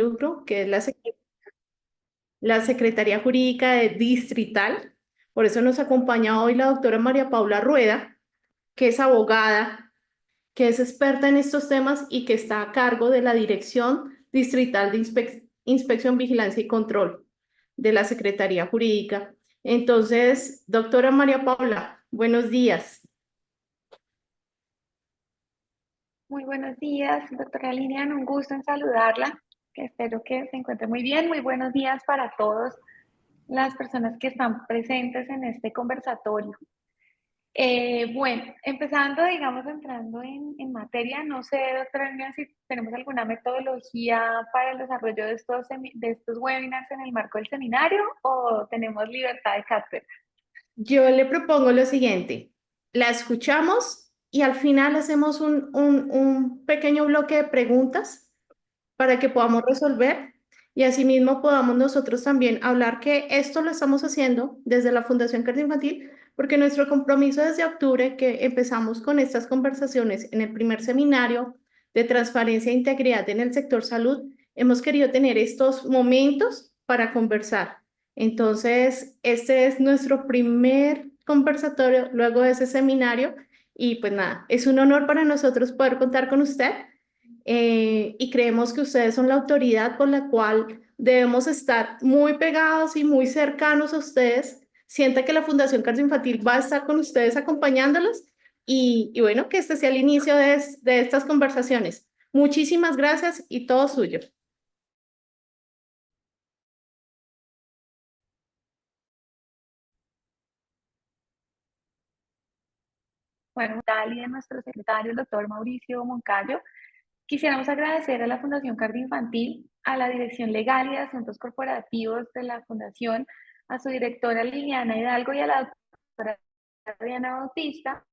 lucro, que es la Secretaría Jurídica de Distrital. Por eso nos acompaña hoy la doctora María Paula Rueda, que es abogada, que es experta en estos temas y que está a cargo de la Dirección Distrital de Inspección, Vigilancia y Control de la Secretaría Jurídica. Entonces, doctora María Paula, buenos días. Muy buenos días, doctora Lilian, un gusto en saludarla, que espero que se encuentre muy bien. Muy buenos días para todas las personas que están presentes en este conversatorio. Bueno, empezando, digamos, entrando en materia, no sé, doctora Lilian, si tenemos alguna metodología para el desarrollo de estos webinars en el marco del seminario o tenemos libertad de cátedra. Yo le propongo lo siguiente, la escuchamos y al final hacemos un pequeño bloque de preguntas para que podamos resolver y asimismo podamos nosotros también hablar que esto lo estamos haciendo desde la Fundación Cárcel Infantil, porque nuestro compromiso desde octubre, que empezamos con estas conversaciones en el primer seminario de transparencia e integridad en el sector salud, hemos querido tener estos momentos para conversar. Entonces, este es nuestro primer conversatorio luego de ese seminario y pues nada, es un honor para nosotros poder contar con usted y creemos que ustedes son la autoridad por la cual debemos estar muy pegados y muy cercanos a ustedes. Sienta que la Fundación Cárcel Infantil va a estar con ustedes acompañándolos y bueno, que este sea el inicio de estas conversaciones. Muchísimas gracias y todo suyo. Bueno, tal y de nuestro secretario, el doctor Mauricio Moncayo, quisiéramos agradecer a la Fundación Cardio Infantil, a la Dirección Legal y de Asuntos Corporativos de la Fundación, a su directora Liliana Hidalgo y a la doctora Diana Bautista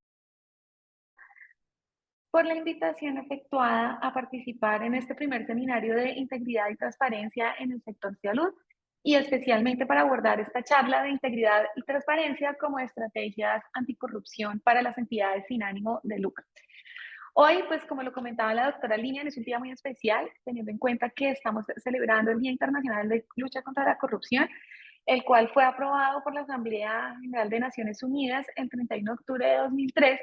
por la invitación efectuada a participar en este primer seminario de integridad y transparencia en el sector salud y especialmente para abordar esta charla de integridad y transparencia como estrategias anticorrupción para las entidades sin ánimo de lucro. Hoy, pues como lo comentaba la doctora Lilian, es un día muy especial, teniendo en cuenta que estamos celebrando el Día Internacional de Lucha contra la Corrupción, el cual fue aprobado por la Asamblea General de Naciones Unidas el 31 de octubre de 2003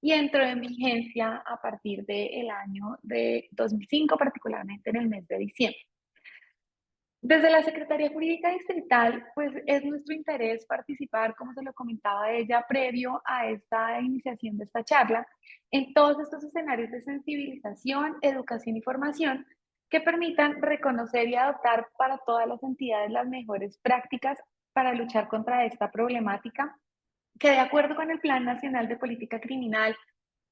y entró en vigencia a partir del año de 2005, particularmente en el mes de diciembre. Desde la Secretaría Jurídica Distrital, pues es nuestro interés participar, como se lo comentaba ella, previo a esta iniciación de esta charla, en todos estos escenarios de sensibilización, educación y formación que permitan reconocer y adoptar para todas las entidades las mejores prácticas para luchar contra esta problemática, que de acuerdo con el Plan Nacional de Política Criminal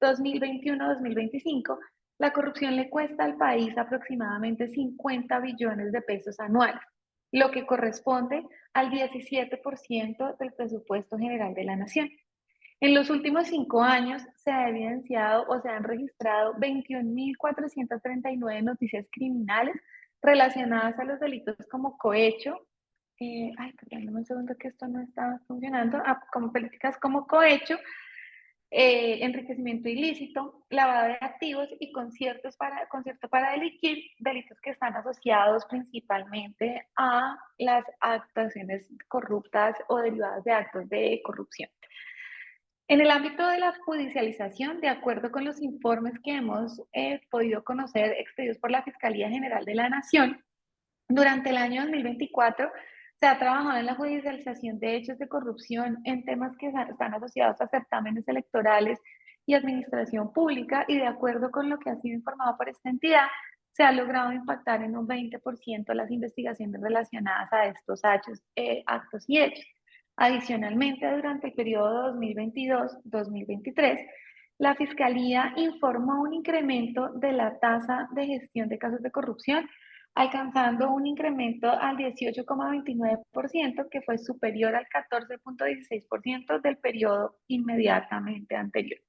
2021-2025, la corrupción le cuesta al país aproximadamente 50 billones de pesos anuales, lo que corresponde al 17% del presupuesto general de la nación. En los últimos 5 años se ha evidenciado o se han registrado 21.439 noticias criminales relacionadas a los delitos como cohecho, perdón, un segundo que esto no está funcionando, como políticas como cohecho, enriquecimiento ilícito, lavado de activos y concierto para delinquir, delitos que están asociados principalmente a las actuaciones corruptas o derivadas de actos de corrupción. En el ámbito de la judicialización, de acuerdo con los informes que hemos podido conocer expedidos por la Fiscalía General de la Nación, durante el año 2024 se ha trabajado en la judicialización de hechos de corrupción en temas que están asociados a certámenes electorales y administración pública y de acuerdo con lo que ha sido informado por esta entidad, se ha logrado impactar en un 20% las investigaciones relacionadas a estos actos y hechos. Adicionalmente, durante el periodo 2022-2023, la Fiscalía informó un incremento de la tasa de gestión de casos de corrupción alcanzando un incremento al 18,29%, que fue superior al 14,16% del periodo inmediatamente anterior.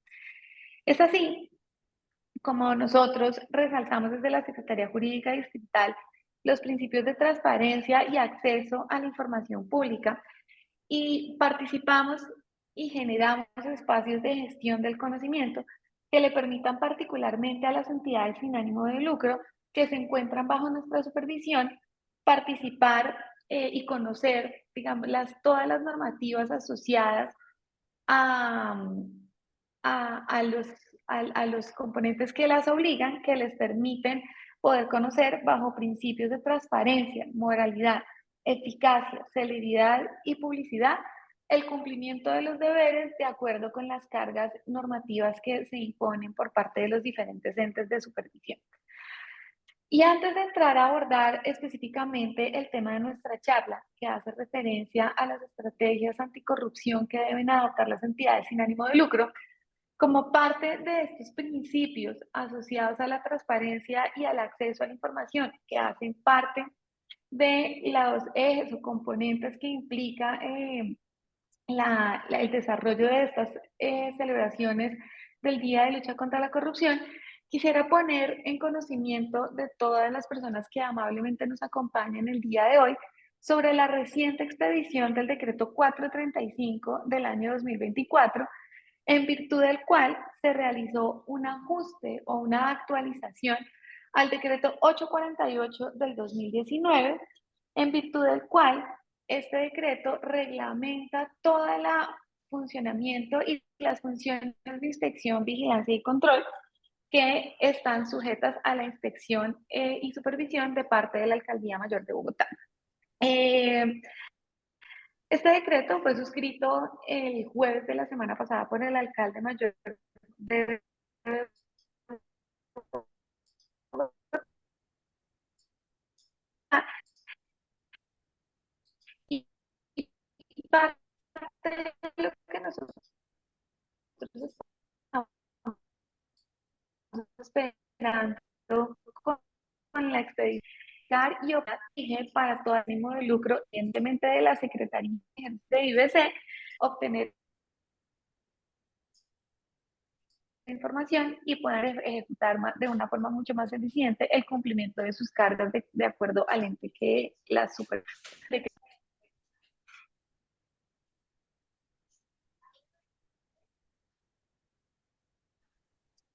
Es así como nosotros resaltamos desde la Secretaría Jurídica Distrital los principios de transparencia y acceso a la información pública y participamos y generamos espacios de gestión del conocimiento que le permitan particularmente a las entidades sin ánimo de lucro que se encuentran bajo nuestra supervisión, participar y conocer, digamos, todas las normativas asociadas a, a los componentes que las obligan, que les permiten poder conocer bajo principios de transparencia, moralidad, eficacia, celeridad y publicidad el cumplimiento de los deberes de acuerdo con las cargas normativas que se imponen por parte de los diferentes entes de supervisión. Y antes de entrar a abordar específicamente el tema de nuestra charla, que hace referencia a las estrategias anticorrupción que deben adoptar las entidades sin ánimo de lucro, como parte de estos principios asociados a la transparencia y al acceso a la información, que hacen parte de los ejes o componentes que implica el desarrollo de estas celebraciones del Día de Lucha contra la Corrupción, quisiera poner en conocimiento de todas las personas que amablemente nos acompañan el día de hoy sobre la reciente expedición del decreto 435 del año 2024, en virtud del cual se realizó un ajuste o una actualización al decreto 848 del 2019, en virtud del cual este decreto reglamenta todo el funcionamiento y las funciones de inspección, vigilancia y control que están sujetas a la inspección y supervisión de parte de la Alcaldía Mayor de Bogotá. Este decreto fue suscrito el jueves de la semana pasada por el alcalde mayor de y, y parte de lo que nosotros estamos esperando con la expedición y obtener para todo ánimo de lucro, evidentemente de la Secretaría de IBC, obtener información y poder ejecutar de una forma mucho más eficiente el cumplimiento de sus cargas de acuerdo al ente que las super.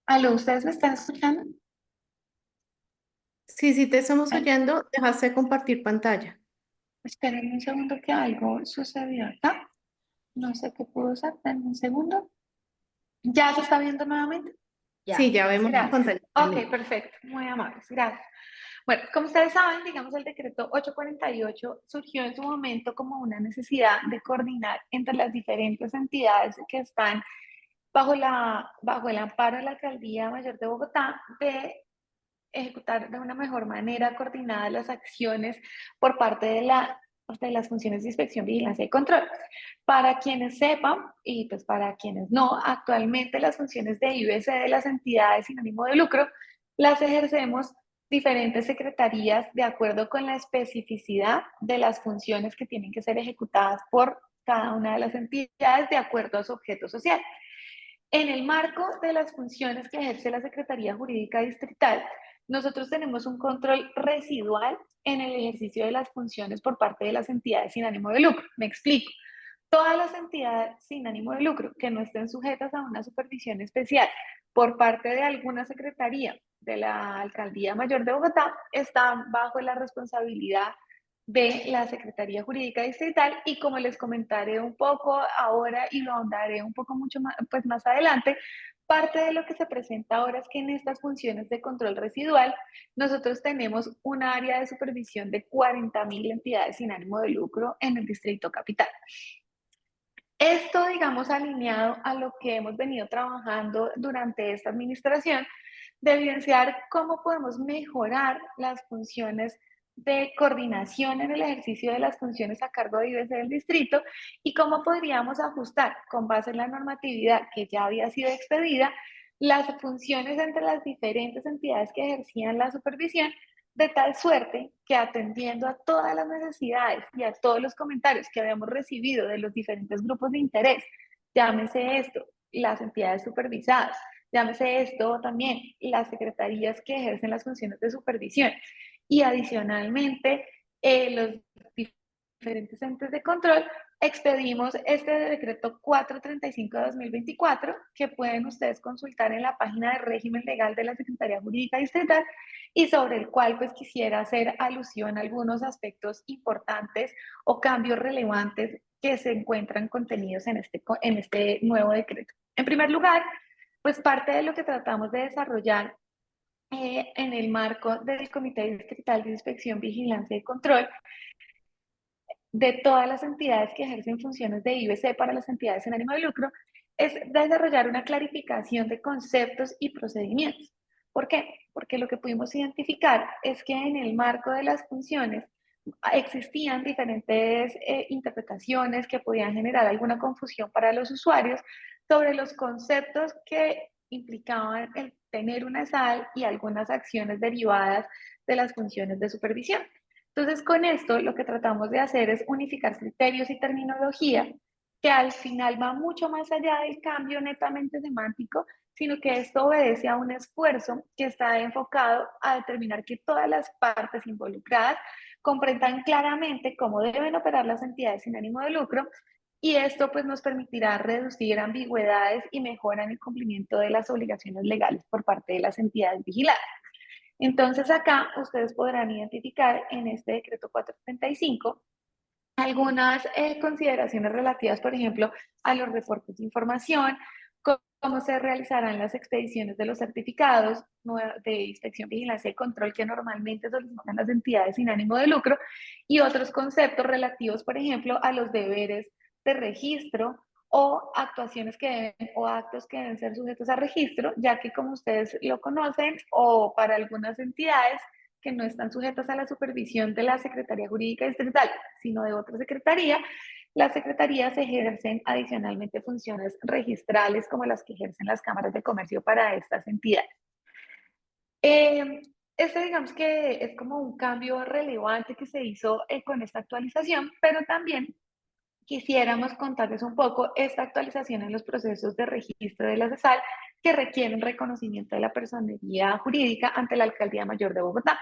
¿Aló, ustedes me están escuchando? Sí, sí, te estamos ¿Aló? oyendo, dejaste de compartir pantalla. Esperen un segundo que algo sucedió acá. No sé qué pudo ser. Denme un segundo. ¿Ya se está viendo nuevamente? Sí, Ya, ya vemos la gracias. pantalla. Ok, perfecto. Muy amables. Gracias. Bueno, como ustedes saben, digamos, el decreto 848 surgió en su momento como una necesidad de coordinar entre las diferentes entidades que están bajo el amparo de la Alcaldía Mayor de Bogotá, de ejecutar de una mejor manera coordinada las acciones por parte de las funciones de inspección, vigilancia y control. Para quienes sepan, y pues para quienes no, actualmente las funciones de IBC de las entidades sin ánimo de lucro las ejercemos diferentes secretarías de acuerdo con la especificidad de las funciones que tienen que ser ejecutadas por cada una de las entidades de acuerdo a su objeto social. En el marco de las funciones que ejerce la Secretaría Jurídica Distrital, nosotros tenemos un control residual en el ejercicio de las funciones por parte de las entidades sin ánimo de lucro. Me explico. Todas las entidades sin ánimo de lucro que no estén sujetas a una supervisión especial por parte de alguna secretaría de la Alcaldía Mayor de Bogotá están bajo la responsabilidad de la Secretaría Jurídica Distrital y como les comentaré un poco ahora y lo ahondaré un poco mucho más, pues más adelante, parte de lo que se presenta ahora es que en estas funciones de control residual nosotros tenemos un área de supervisión de 40.000 entidades sin ánimo de lucro en el Distrito Capital. Esto, digamos, alineado a lo que hemos venido trabajando durante esta administración, de evidenciar cómo podemos mejorar las funciones de coordinación en el ejercicio de las funciones a cargo de IBC del distrito y cómo podríamos ajustar con base en la normatividad que ya había sido expedida las funciones entre las diferentes entidades que ejercían la supervisión de tal suerte que atendiendo a todas las necesidades y a todos los comentarios que habíamos recibido de los diferentes grupos de interés, llámese esto, las entidades supervisadas, llámese esto también las secretarías que ejercen las funciones de supervisión y adicionalmente los diferentes entes de control, expedimos este decreto 435 de 2024, que pueden ustedes consultar en la página de régimen legal de la Secretaría Jurídica Distrital, y sobre el cual pues quisiera hacer alusión a algunos aspectos importantes o cambios relevantes que se encuentran contenidos en este nuevo decreto. En primer lugar, pues parte de lo que tratamos de desarrollar en el marco del Comité Distrital de Inspección, Vigilancia y Control de todas las entidades que ejercen funciones de IBC para las entidades sin ánimo de lucro, es desarrollar una clarificación de conceptos y procedimientos. ¿Por qué? Porque lo que pudimos identificar es que en el marco de las funciones existían diferentes interpretaciones que podían generar alguna confusión para los usuarios sobre los conceptos que implicaban el tener una SAL y algunas acciones derivadas de las funciones de supervisión. Entonces, con esto lo que tratamos de hacer es unificar criterios y terminología que al final va mucho más allá del cambio netamente semántico, sino que esto obedece a un esfuerzo que está enfocado a determinar que todas las partes involucradas comprendan claramente cómo deben operar las entidades sin ánimo de lucro, y esto pues nos permitirá reducir ambigüedades y mejorar el cumplimiento de las obligaciones legales por parte de las entidades vigiladas. Entonces acá ustedes podrán identificar en este decreto 435 algunas consideraciones relativas, por ejemplo, a los reportes de información, cómo se realizarán las expediciones de los certificados de inspección, vigilancia y control que normalmente solicitan las entidades sin ánimo de lucro, y otros conceptos relativos, por ejemplo, a los deberes de registro o actuaciones que deben, o actos que deben ser sujetos a registro, ya que como ustedes lo conocen, o para algunas entidades que no están sujetas a la supervisión de la Secretaría Jurídica Distrital, sino de otra secretaría, las secretarías ejercen adicionalmente funciones registrales como las que ejercen las cámaras de comercio para estas entidades. Este digamos que es como un cambio relevante que se hizo con esta actualización, pero también quisiéramos contarles un poco esta actualización en los procesos de registro de la CESAL que requieren reconocimiento de la personería jurídica ante la Alcaldía Mayor de Bogotá.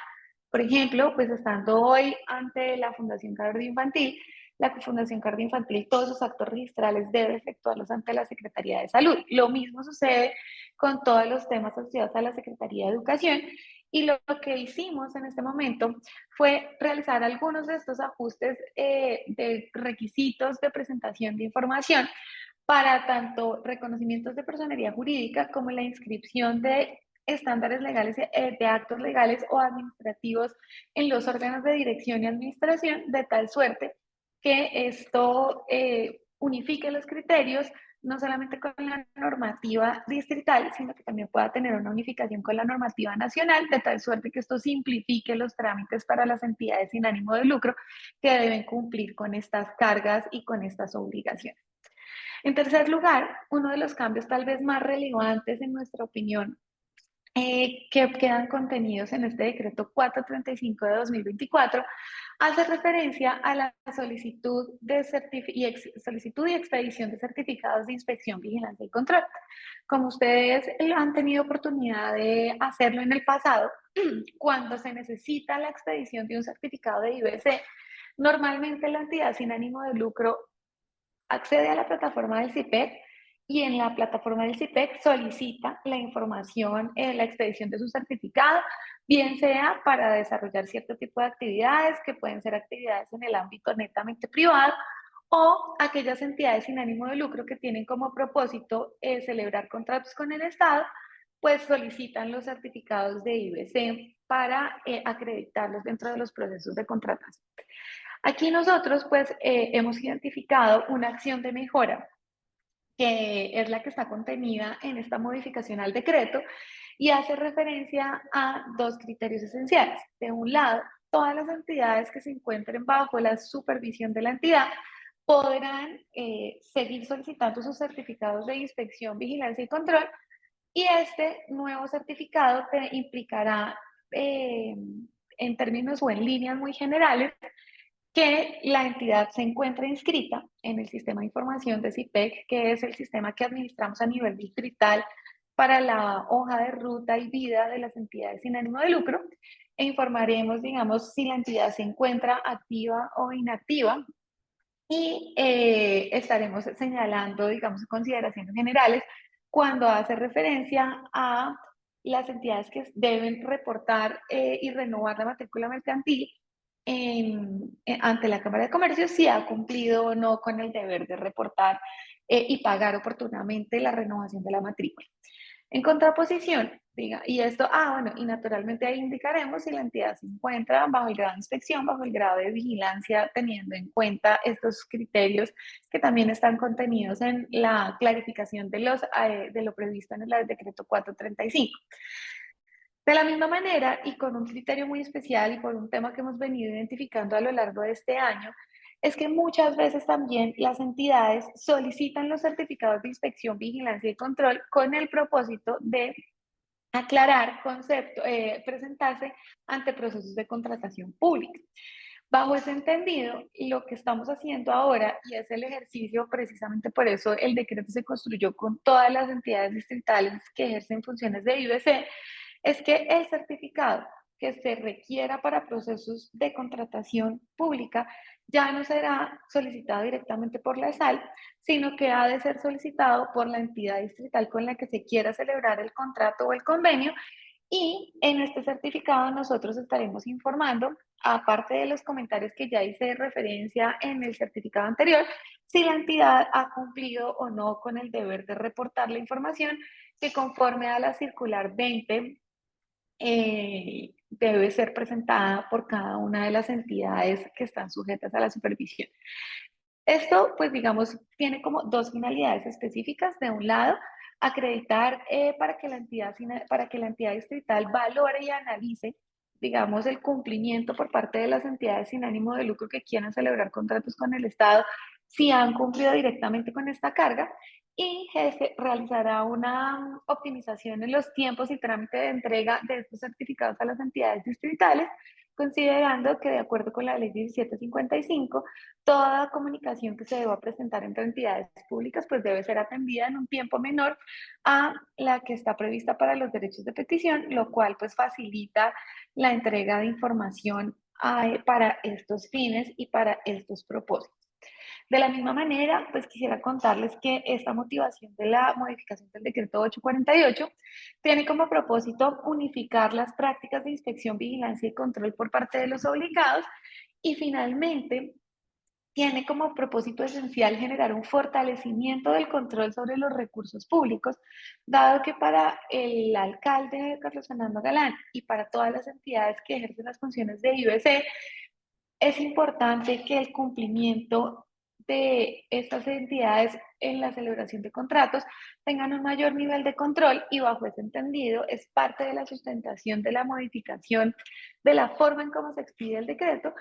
Por ejemplo, pues estando hoy ante la Fundación Cardio Infantil, la Fundación Cardio Infantil todos sus actos registrales debe efectuarlos ante la Secretaría de Salud. Lo mismo sucede con todos los temas asociados a la Secretaría de Educación, y lo que hicimos en este momento fue realizar algunos de estos ajustes de requisitos de presentación de información para tanto reconocimientos de personería jurídica como la inscripción de estándares legales, de actos legales o administrativos en los órganos de dirección y administración, de tal suerte que esto unifique los criterios, no solamente con la normativa distrital, sino que también pueda tener una unificación con la normativa nacional, de tal suerte que esto simplifique los trámites para las entidades sin ánimo de lucro que deben cumplir con estas cargas y con estas obligaciones. En tercer lugar, uno de los cambios tal vez más relevantes en nuestra opinión que quedan contenidos en este decreto 435 de 2024 hace referencia a la solicitud solicitud y expedición de certificados de inspección, vigilancia y control. Como ustedes han tenido oportunidad de hacerlo en el pasado, cuando se necesita la expedición de un certificado de IBC, normalmente la entidad sin ánimo de lucro accede a la plataforma del CIPEC, y en la plataforma del CIPEC solicita la información, la expedición de su certificado, bien sea para desarrollar cierto tipo de actividades, que pueden ser actividades en el ámbito netamente privado, o aquellas entidades sin ánimo de lucro que tienen como propósito celebrar contratos con el Estado, pues solicitan los certificados de IBC para acreditarlos dentro de los procesos de contratación. Aquí nosotros pues hemos identificado una acción de mejora que es la que está contenida en esta modificación al decreto, y hace referencia a dos criterios esenciales. De un lado, todas las entidades que se encuentren bajo la supervisión de la entidad podrán seguir solicitando sus certificados de inspección, vigilancia y control, y este nuevo certificado te implicará en términos o en líneas muy generales que la entidad se encuentra inscrita en el sistema de información de CIPEC, que es el sistema que administramos a nivel distrital para la hoja de ruta y vida de las entidades sin ánimo de lucro, e informaremos, digamos, si la entidad se encuentra activa o inactiva, y estaremos señalando, digamos, consideraciones generales cuando hace referencia a las entidades que deben reportar y renovar la matrícula mercantil ante la Cámara de Comercio si ha cumplido o no con el deber de reportar y pagar oportunamente la renovación de la matrícula. En contraposición, diga, y esto, bueno, y naturalmente ahí indicaremos si la entidad se encuentra bajo el grado de inspección, bajo el grado de vigilancia, teniendo en cuenta estos criterios que también están contenidos en la clarificación de lo previsto en el decreto 435. De la misma manera, y con un criterio muy especial y por un tema que hemos venido identificando a lo largo de este año, es que muchas veces también las entidades solicitan los certificados de inspección, vigilancia y control con el propósito de aclarar concepto, presentarse ante procesos de contratación pública. Bajo ese entendido, lo que estamos haciendo ahora, y es el ejercicio, precisamente por eso el decreto se construyó con todas las entidades distritales que ejercen funciones de IBC, es que el certificado que se requiera para procesos de contratación pública ya no será solicitado directamente por la ESAL, sino que ha de ser solicitado por la entidad distrital con la que se quiera celebrar el contrato o el convenio. Y en este certificado nosotros estaremos informando, aparte de los comentarios que ya hice de referencia en el certificado anterior, si la entidad ha cumplido o no con el deber de reportar la información que conforme a la circular 20 debe ser presentada por cada una de las entidades que están sujetas a la supervisión. Esto, pues digamos, tiene como dos finalidades específicas. De un lado, acreditar para que la entidad distrital valore y analice, digamos, el cumplimiento por parte de las entidades sin ánimo de lucro que quieran celebrar contratos con el Estado, si han cumplido directamente con esta carga, y se realizará una optimización en los tiempos y trámite de entrega de estos certificados a las entidades distritales, considerando que de acuerdo con la ley 1755, toda comunicación que se deba presentar entre entidades públicas pues debe ser atendida en un tiempo menor a la que está prevista para los derechos de petición, lo cual pues facilita la entrega de información para estos fines y para estos propósitos. De la misma manera, pues quisiera contarles que esta motivación de la modificación del decreto 848 tiene como propósito unificar las prácticas de inspección, vigilancia y control por parte de los obligados y finalmente tiene como propósito esencial generar un fortalecimiento del control sobre los recursos públicos, dado que para el alcalde Carlos Fernando Galán y para todas las entidades que ejercen las funciones de IBC, es importante que el cumplimiento de estas entidades en la celebración de contratos tengan un mayor nivel de control y bajo ese entendido es parte de la sustentación de la modificación de la forma en cómo se expide el decreto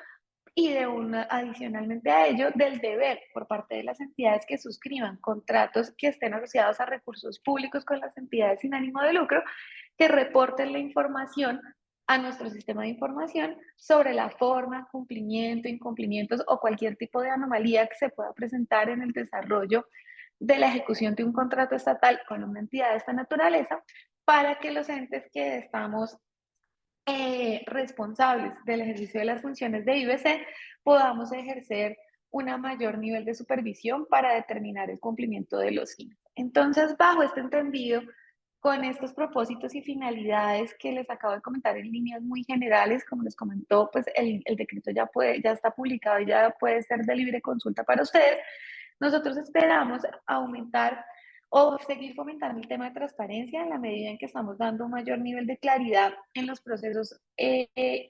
y adicionalmente a ello del deber por parte de las entidades que suscriban contratos que estén asociados a recursos públicos con las entidades sin ánimo de lucro, que reporten la información a nuestro sistema de información sobre la forma, cumplimiento, incumplimientos o cualquier tipo de anomalía que se pueda presentar en el desarrollo de la ejecución de un contrato estatal con una entidad de esta naturaleza, para que los entes que estamos responsables del ejercicio de las funciones de IBC podamos ejercer un mayor nivel de supervisión para determinar el cumplimiento de los fines. Entonces, bajo este entendido, con estos propósitos y finalidades que les acabo de comentar en líneas muy generales, como les comentó, pues el decreto ya está publicado y ya puede ser de libre consulta para ustedes. Nosotros esperamos aumentar o seguir fomentando el tema de transparencia en la medida en que estamos dando un mayor nivel de claridad en los procesos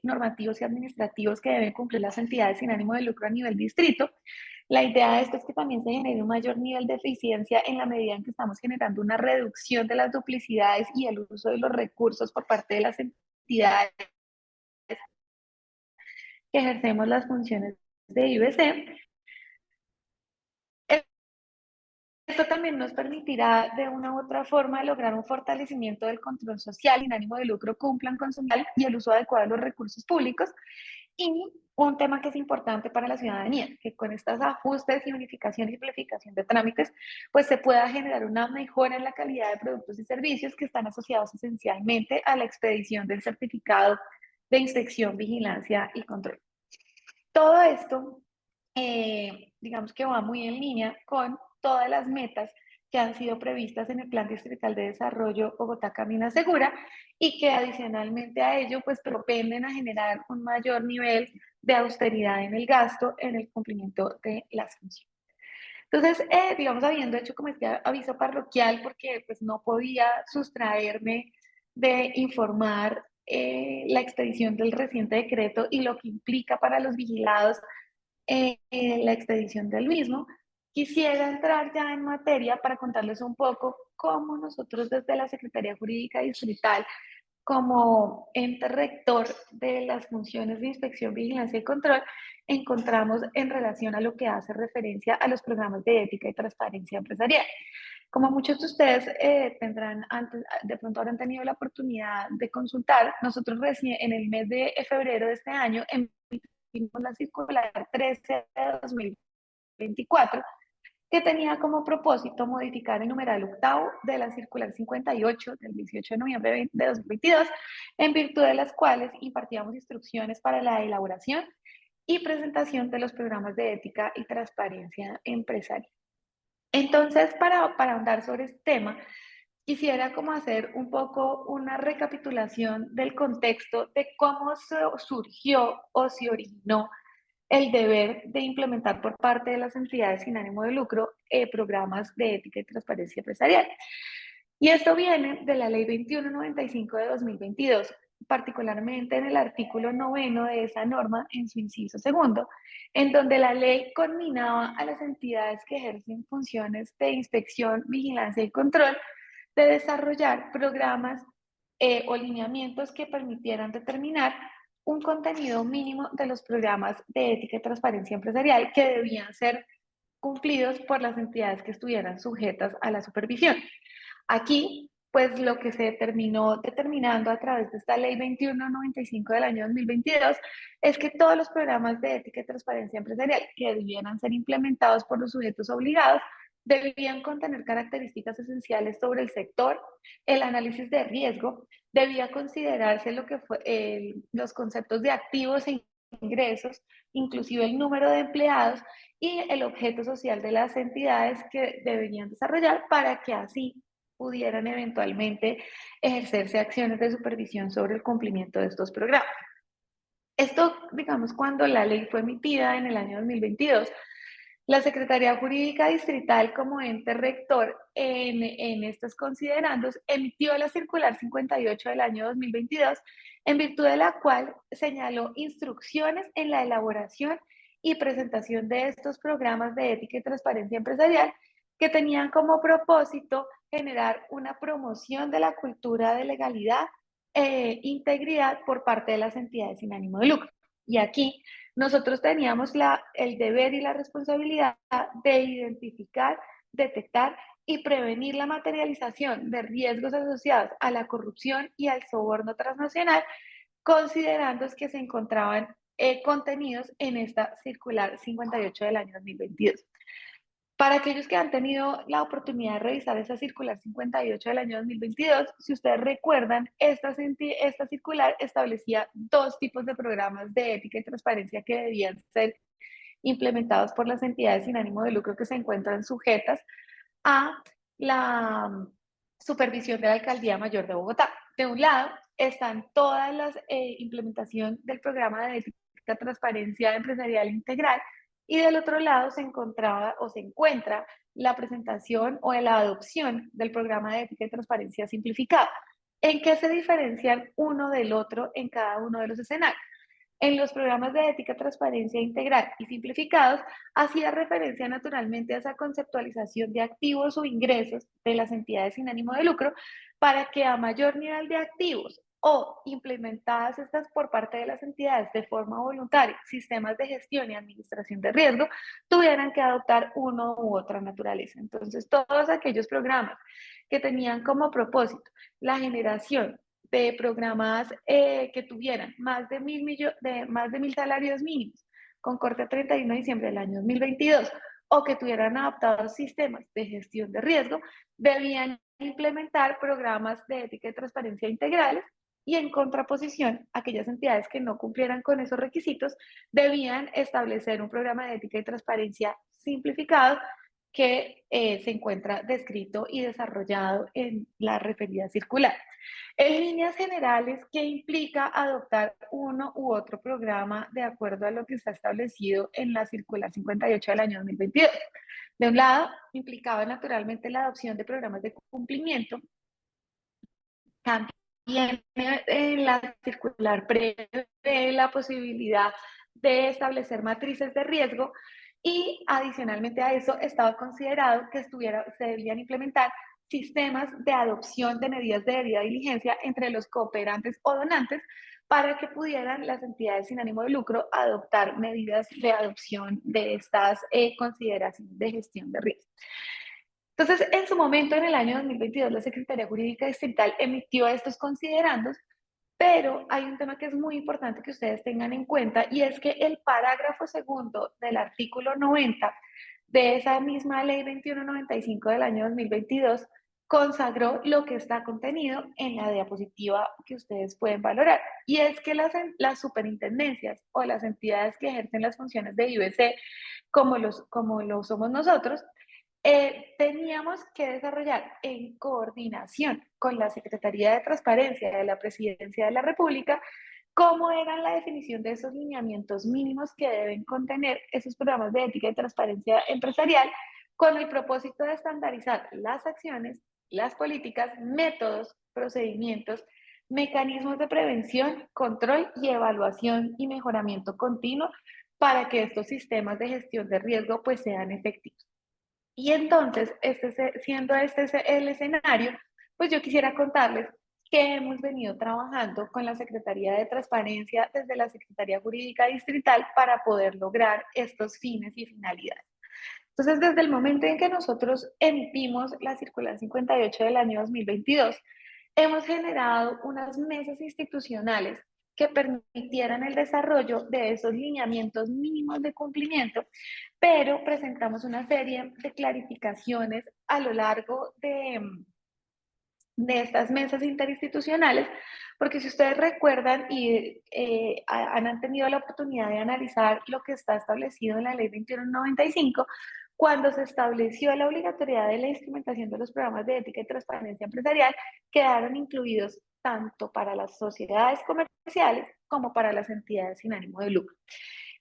normativos y administrativos que deben cumplir las entidades sin ánimo de lucro a nivel distrito. La idea de esto es que también se genere un mayor nivel de eficiencia en la medida en que estamos generando una reducción de las duplicidades y el uso de los recursos por parte de las entidades que ejercemos las funciones de IBC. Esto también nos permitirá de una u otra forma lograr un fortalecimiento del control social sin ánimo de lucro, cumplan con su y el uso adecuado de los recursos públicos. Y un tema que es importante para la ciudadanía, que con estos ajustes y unificación y simplificación de trámites, pues se pueda generar una mejora en la calidad de productos y servicios que están asociados esencialmente a la expedición del certificado de inspección, vigilancia y control. Todo esto digamos que va muy en línea con todas las metas que han sido previstas en el Plan Distrital de Desarrollo Bogotá Camina Segura y que adicionalmente a ello pues propenden a generar un mayor nivel de austeridad en el gasto en el cumplimiento de las funciones. Entonces, digamos, habiendo hecho como este aviso parroquial, porque pues no podía sustraerme de informar la expedición del reciente decreto y lo que implica para los vigilados la expedición del mismo, quisiera entrar ya en materia para contarles un poco cómo nosotros desde la Secretaría Jurídica Distrital, como ente rector de las funciones de inspección, vigilancia y control, encontramos en relación a lo que hace referencia a los programas de ética y transparencia empresarial. Como muchos de ustedes tendrán antes, de pronto habrán tenido la oportunidad de consultar, nosotros recién en el mes de febrero de este año emitimos la circular 13 de 2024, que tenía como propósito modificar el numeral octavo de la circular 58 del 18 de noviembre de 2022, en virtud de las cuales impartíamos instrucciones para la elaboración y presentación de los programas de ética y transparencia empresarial. Entonces, para ahondar sobre este tema, quisiera como hacer un poco una recapitulación del contexto de cómo surgió o se originó el deber de implementar por parte de las entidades sin ánimo de lucro programas de ética y transparencia empresarial. Y esto viene de la Ley 2195 de 2022, particularmente en el artículo noveno de esa norma, en su inciso segundo, en donde la ley conminaba a las entidades que ejercen funciones de inspección, vigilancia y control de desarrollar programas o lineamientos que permitieran determinar un contenido mínimo de los programas de ética y transparencia empresarial que debían ser cumplidos por las entidades que estuvieran sujetas a la supervisión. Aquí, pues lo que se terminó determinando a través de esta ley 2195 del año 2022 es que todos los programas de ética y transparencia empresarial que debieran ser implementados por los sujetos obligados debían contener características esenciales sobre el sector, el análisis de riesgo, debía considerarse lo que fue los conceptos de activos e ingresos, inclusive el número de empleados y el objeto social de las entidades que deberían desarrollar para que así pudieran eventualmente ejercerse acciones de supervisión sobre el cumplimiento de estos programas. Esto, digamos, cuando la ley fue emitida en el año 2022, la Secretaría Jurídica Distrital como ente rector en estos considerandos emitió la circular 58 del año 2022, en virtud de la cual señaló instrucciones en la elaboración y presentación de estos programas de ética y transparencia empresarial que tenían como propósito generar una promoción de la cultura de legalidad e integridad por parte de las entidades sin ánimo de lucro. Y aquí nosotros teníamos el deber y la responsabilidad de identificar, detectar y prevenir la materialización de riesgos asociados a la corrupción y al soborno transnacional, considerando que se encontraban contenidos en esta circular 58 del año 2022. Para aquellos que han tenido la oportunidad de revisar esa circular 58 del año 2022, si ustedes recuerdan, esta circular establecía dos tipos de programas de ética y transparencia que debían ser implementados por las entidades sin ánimo de lucro que se encuentran sujetas a la supervisión de la Alcaldía Mayor de Bogotá. De un lado están todas las implementación del programa de ética y transparencia empresarial integral, y del otro lado se encontraba o se encuentra la presentación o la adopción del programa de ética y transparencia simplificado. ¿En qué se diferencian uno del otro en cada uno de los escenarios? En los programas de ética, transparencia integral y simplificados, hacía referencia naturalmente a esa conceptualización de activos o ingresos de las entidades sin ánimo de lucro para que a mayor nivel de activos o implementadas estas por parte de las entidades de forma voluntaria, sistemas de gestión y administración de riesgo, tuvieran que adoptar uno u otra naturaleza. Entonces, todos aquellos programas que tenían como propósito la generación de programas que tuvieran más de 1.000 salarios mínimos con corte a 31 de diciembre del año 2022 o que tuvieran adaptados sistemas de gestión de riesgo, debían implementar programas de ética y transparencia integrales y en contraposición, aquellas entidades que no cumplieran con esos requisitos debían establecer un programa de ética y transparencia simplificado que se encuentra descrito y desarrollado en la referida circular. En líneas generales, ¿qué implica adoptar uno u otro programa de acuerdo a lo que está establecido en la circular 58 del año 2022? De un lado, implicaba naturalmente la adopción de programas de cumplimiento. También la circular prevé la posibilidad de establecer matrices de riesgo y adicionalmente a eso estaba considerado que se debían implementar sistemas de adopción de medidas de debida diligencia entre los cooperantes o donantes para que pudieran las entidades sin ánimo de lucro adoptar medidas de adopción de estas consideraciones de gestión de riesgo. Entonces, en su momento, en el año 2022, la Secretaría Jurídica Distrital emitió estos considerandos, pero hay un tema que es muy importante que ustedes tengan en cuenta y es que el parágrafo segundo del artículo 90 de esa misma ley 2195 del año 2022 consagró lo que está contenido en la diapositiva que ustedes pueden valorar. Y es que las superintendencias o las entidades que ejercen las funciones de IBC, como lo somos nosotros, teníamos que desarrollar en coordinación con la Secretaría de Transparencia de la Presidencia de la República cómo era la definición de esos lineamientos mínimos que deben contener esos programas de ética y transparencia empresarial con el propósito de estandarizar las acciones, las políticas, métodos, procedimientos, mecanismos de prevención, control y evaluación y mejoramiento continuo para que estos sistemas de gestión de riesgo pues sean efectivos. Y entonces, siendo este el escenario, pues yo quisiera contarles que hemos venido trabajando con la Secretaría de Transparencia desde la Secretaría Jurídica Distrital para poder lograr estos fines y finalidades. Entonces, desde el momento en que nosotros emitimos la circular 58 del año 2022, hemos generado unas mesas institucionales que permitieran el desarrollo de esos lineamientos mínimos de cumplimiento, pero presentamos una serie de clarificaciones a lo largo de estas mesas interinstitucionales, porque si ustedes recuerdan y han tenido la oportunidad de analizar lo que está establecido en la ley 2195, cuando se estableció la obligatoriedad de la instrumentación de los programas de ética y transparencia empresarial, quedaron incluidos tanto para las sociedades comerciales como para las entidades sin ánimo de lucro.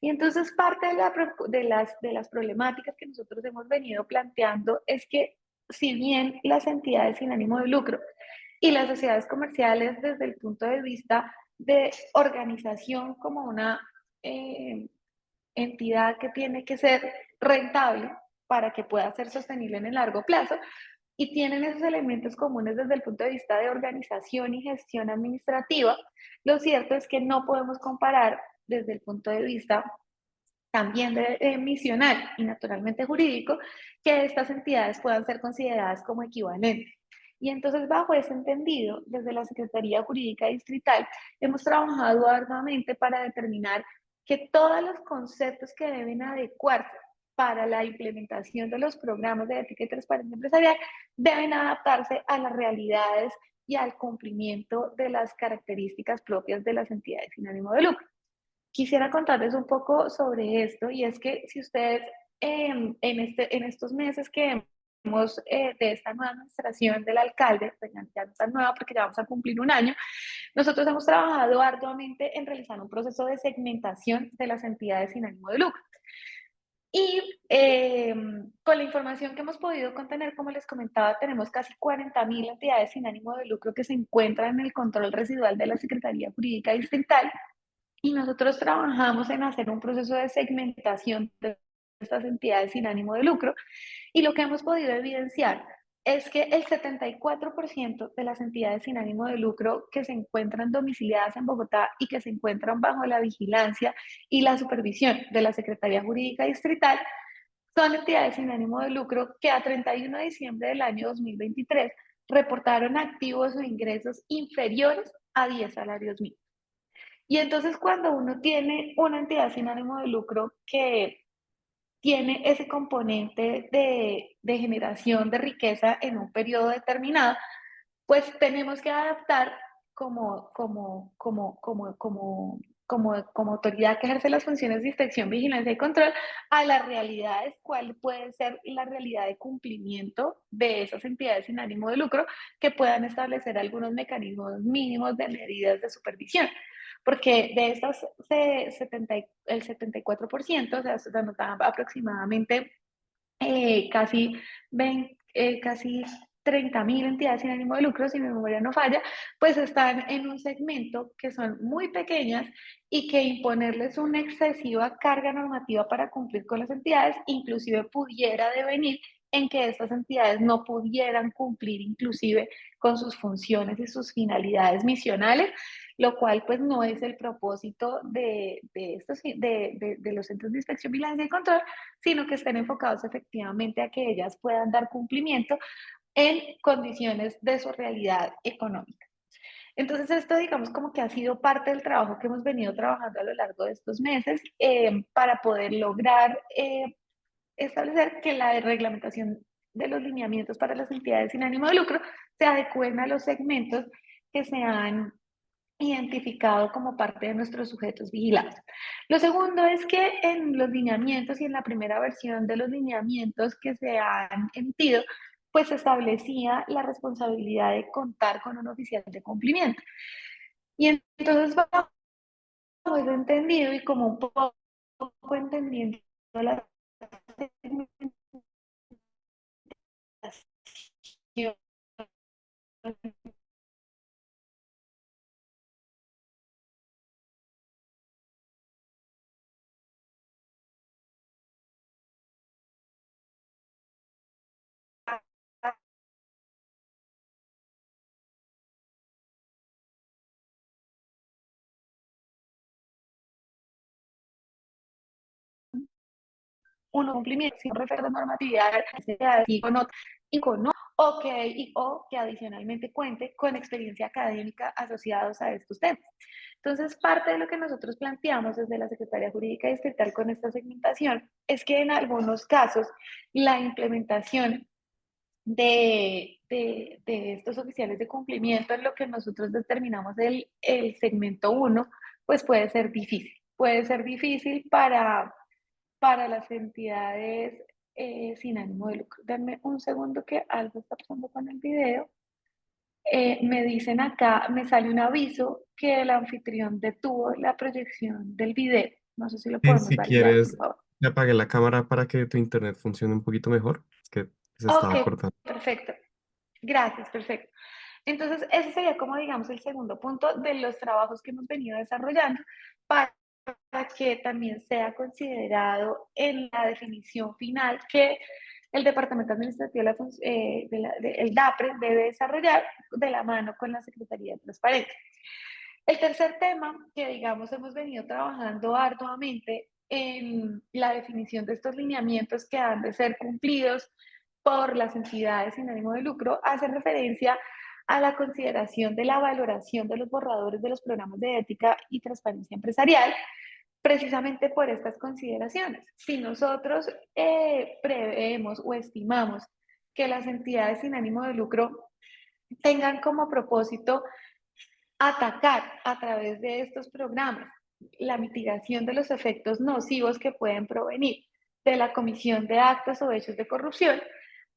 Y entonces parte de las problemáticas que nosotros hemos venido planteando es que si bien las entidades sin ánimo de lucro y las sociedades comerciales desde el punto de vista de organización como una entidad que tiene que ser rentable para que pueda ser sostenible en el largo plazo, y tienen esos elementos comunes desde el punto de vista de organización y gestión administrativa, lo cierto es que no podemos comparar desde el punto de vista también de misional y naturalmente jurídico, que estas entidades puedan ser consideradas como equivalentes. Y entonces, bajo ese entendido, desde la Secretaría Jurídica Distrital, hemos trabajado arduamente para determinar que todos los conceptos que deben adecuarse para la implementación de los programas de ética y transparencia empresarial deben adaptarse a las realidades y al cumplimiento de las características propias de las entidades sin ánimo de lucro. Quisiera contarles un poco sobre esto y es que si ustedes en estos meses que hemos de esta nueva administración del alcalde, pues ya no tan nueva porque ya vamos a cumplir un año, nosotros hemos trabajado arduamente en realizar un proceso de segmentación de las entidades sin ánimo de lucro. Y con la información que hemos podido contener, como les comentaba, tenemos casi 40.000 entidades sin ánimo de lucro que se encuentran en el control residual de la Secretaría Jurídica Distrital. Y nosotros trabajamos en hacer un proceso de segmentación de estas entidades sin ánimo de lucro y lo que hemos podido evidenciar es que el 74% de las entidades sin ánimo de lucro que se encuentran domiciliadas en Bogotá y que se encuentran bajo la vigilancia y la supervisión de la Secretaría Jurídica Distrital son entidades sin ánimo de lucro que a 31 de diciembre del año 2023 reportaron activos o ingresos inferiores a 10 salarios mínimos. Y entonces cuando uno tiene una entidad sin ánimo de lucro que tiene ese componente de generación de riqueza en un periodo determinado, pues tenemos que adaptar como autoridad que ejerce las funciones de inspección, vigilancia y control a las realidades, cuál puede ser la realidad de cumplimiento de esas entidades sin ánimo de lucro que puedan establecer algunos mecanismos mínimos de medidas de supervisión. Porque de estas, el 74%, o sea, se anotaban aproximadamente casi, 20, casi 30.000 entidades sin ánimo de lucro, si mi memoria no falla, pues están en un segmento que son muy pequeñas y que imponerles una excesiva carga normativa para cumplir con las entidades, inclusive pudiera devenir en que estas entidades no pudieran cumplir inclusive con sus funciones y sus finalidades misionales, lo cual pues no es el propósito de los centros de inspección, vigilancia y control, sino que estén enfocados efectivamente a que ellas puedan dar cumplimiento en condiciones de su realidad económica. Entonces esto digamos como que ha sido parte del trabajo que hemos venido trabajando a lo largo de estos meses para poder lograr establecer que la reglamentación de los lineamientos para las entidades sin ánimo de lucro se adecúen a los segmentos que se han identificado como parte de nuestros sujetos vigilados. Lo segundo es que en los lineamientos y en la primera versión de los lineamientos que se han emitido, pues se establecía la responsabilidad de contar con un oficial de cumplimiento. Y entonces vamos entendido y como un poco entendiendo la segmentación uno cumplimiento sin referir a normatividad y con otro, y con no, o que adicionalmente cuente con experiencia académica asociados a estos temas. Entonces, parte de lo que nosotros planteamos desde la Secretaría Jurídica Distrital con esta segmentación es que en algunos casos la implementación de estos oficiales de cumplimiento en lo que nosotros determinamos el segmento 1, pues puede ser difícil. Puede ser difícil para las entidades sin ánimo de lucro. Denme un segundo que algo está pasando con el video. Me dicen acá, me sale un aviso que el anfitrión detuvo la proyección del video. No sé si lo podemos Si validar, por quieres, favor. le apague la cámara para que tu internet funcione un poquito mejor. Es que se Ok, estaba cortando. perfecto. Gracias, perfecto. Entonces, ese sería como, digamos, el segundo punto de los trabajos que hemos venido desarrollando para que también sea considerado en la definición final que el Departamento Administrativo el DAPRE debe desarrollar de la mano con la Secretaría de Transparencia. El tercer tema que, digamos, hemos venido trabajando arduamente en la definición de estos lineamientos que han de ser cumplidos por las entidades sin ánimo de lucro hace referencia a la consideración de la valoración de los borradores de los programas de ética y transparencia empresarial, precisamente por estas consideraciones. Si nosotros preveemos o estimamos que las entidades sin ánimo de lucro tengan como propósito atacar a través de estos programas la mitigación de los efectos nocivos que pueden provenir de la comisión de actos o hechos de corrupción,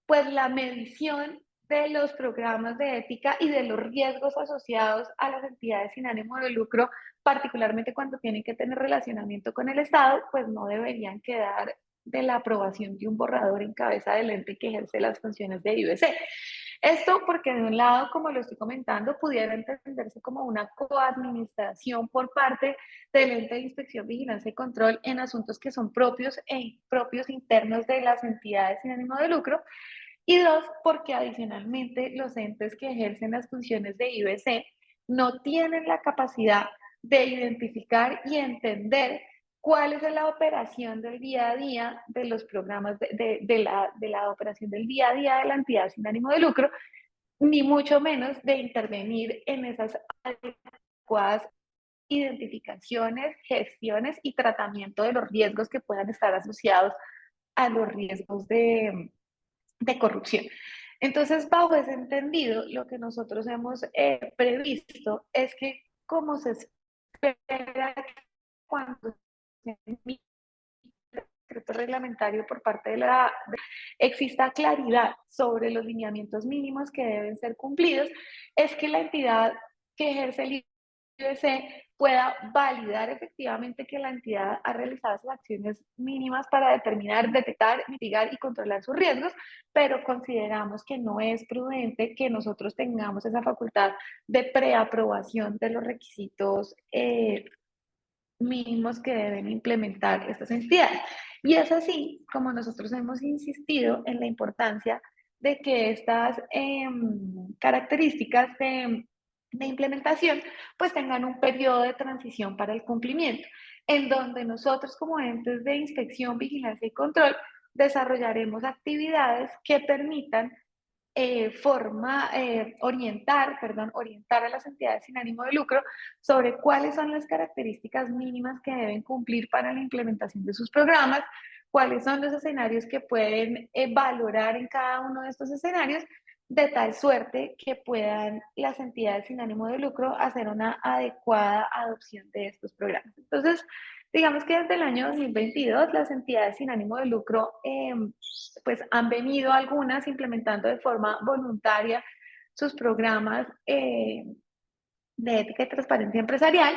pues la medición de los programas de ética y de los riesgos asociados a las entidades sin ánimo de lucro, particularmente cuando tienen que tener relacionamiento con el Estado, pues no deberían quedar de la aprobación de un borrador en cabeza del ente que ejerce las funciones de IBC. Esto porque de un lado, como lo estoy comentando, pudiera entenderse como una coadministración por parte del ente de inspección, vigilancia y control en asuntos que son propios internos de las entidades sin ánimo de lucro. Y dos, porque adicionalmente los entes que ejercen las funciones de IBC no tienen la capacidad de identificar y entender cuál es la operación del día a día de los programas de la operación del día a día de la entidad sin ánimo de lucro, ni mucho menos de intervenir en esas adecuadas identificaciones, gestiones y tratamiento de los riesgos que puedan estar asociados a los riesgos de corrupción. Entonces, bajo ese entendido, lo que nosotros hemos previsto es que, como se espera cuando se emite el decreto reglamentario por parte exista claridad sobre los lineamientos mínimos que deben ser cumplidos, es que la entidad que ejerce el IBC pueda validar efectivamente que la entidad ha realizado sus acciones mínimas para determinar, detectar, mitigar y controlar sus riesgos, pero consideramos que no es prudente que nosotros tengamos esa facultad de preaprobación de los requisitos mínimos que deben implementar estas entidades. Y es así como nosotros hemos insistido en la importancia de que estas características de implementación pues tengan un periodo de transición para el cumplimiento, en donde nosotros como entes de inspección, vigilancia y control desarrollaremos actividades que permitan orientar a las entidades sin ánimo de lucro sobre cuáles son las características mínimas que deben cumplir para la implementación de sus programas, cuáles son los escenarios que pueden valorar en cada uno de estos escenarios, de tal suerte que puedan las entidades sin ánimo de lucro hacer una adecuada adopción de estos programas. Entonces, digamos que desde el año 2022 las entidades sin ánimo de lucro pues han venido algunas implementando de forma voluntaria sus programas de ética y transparencia empresarial,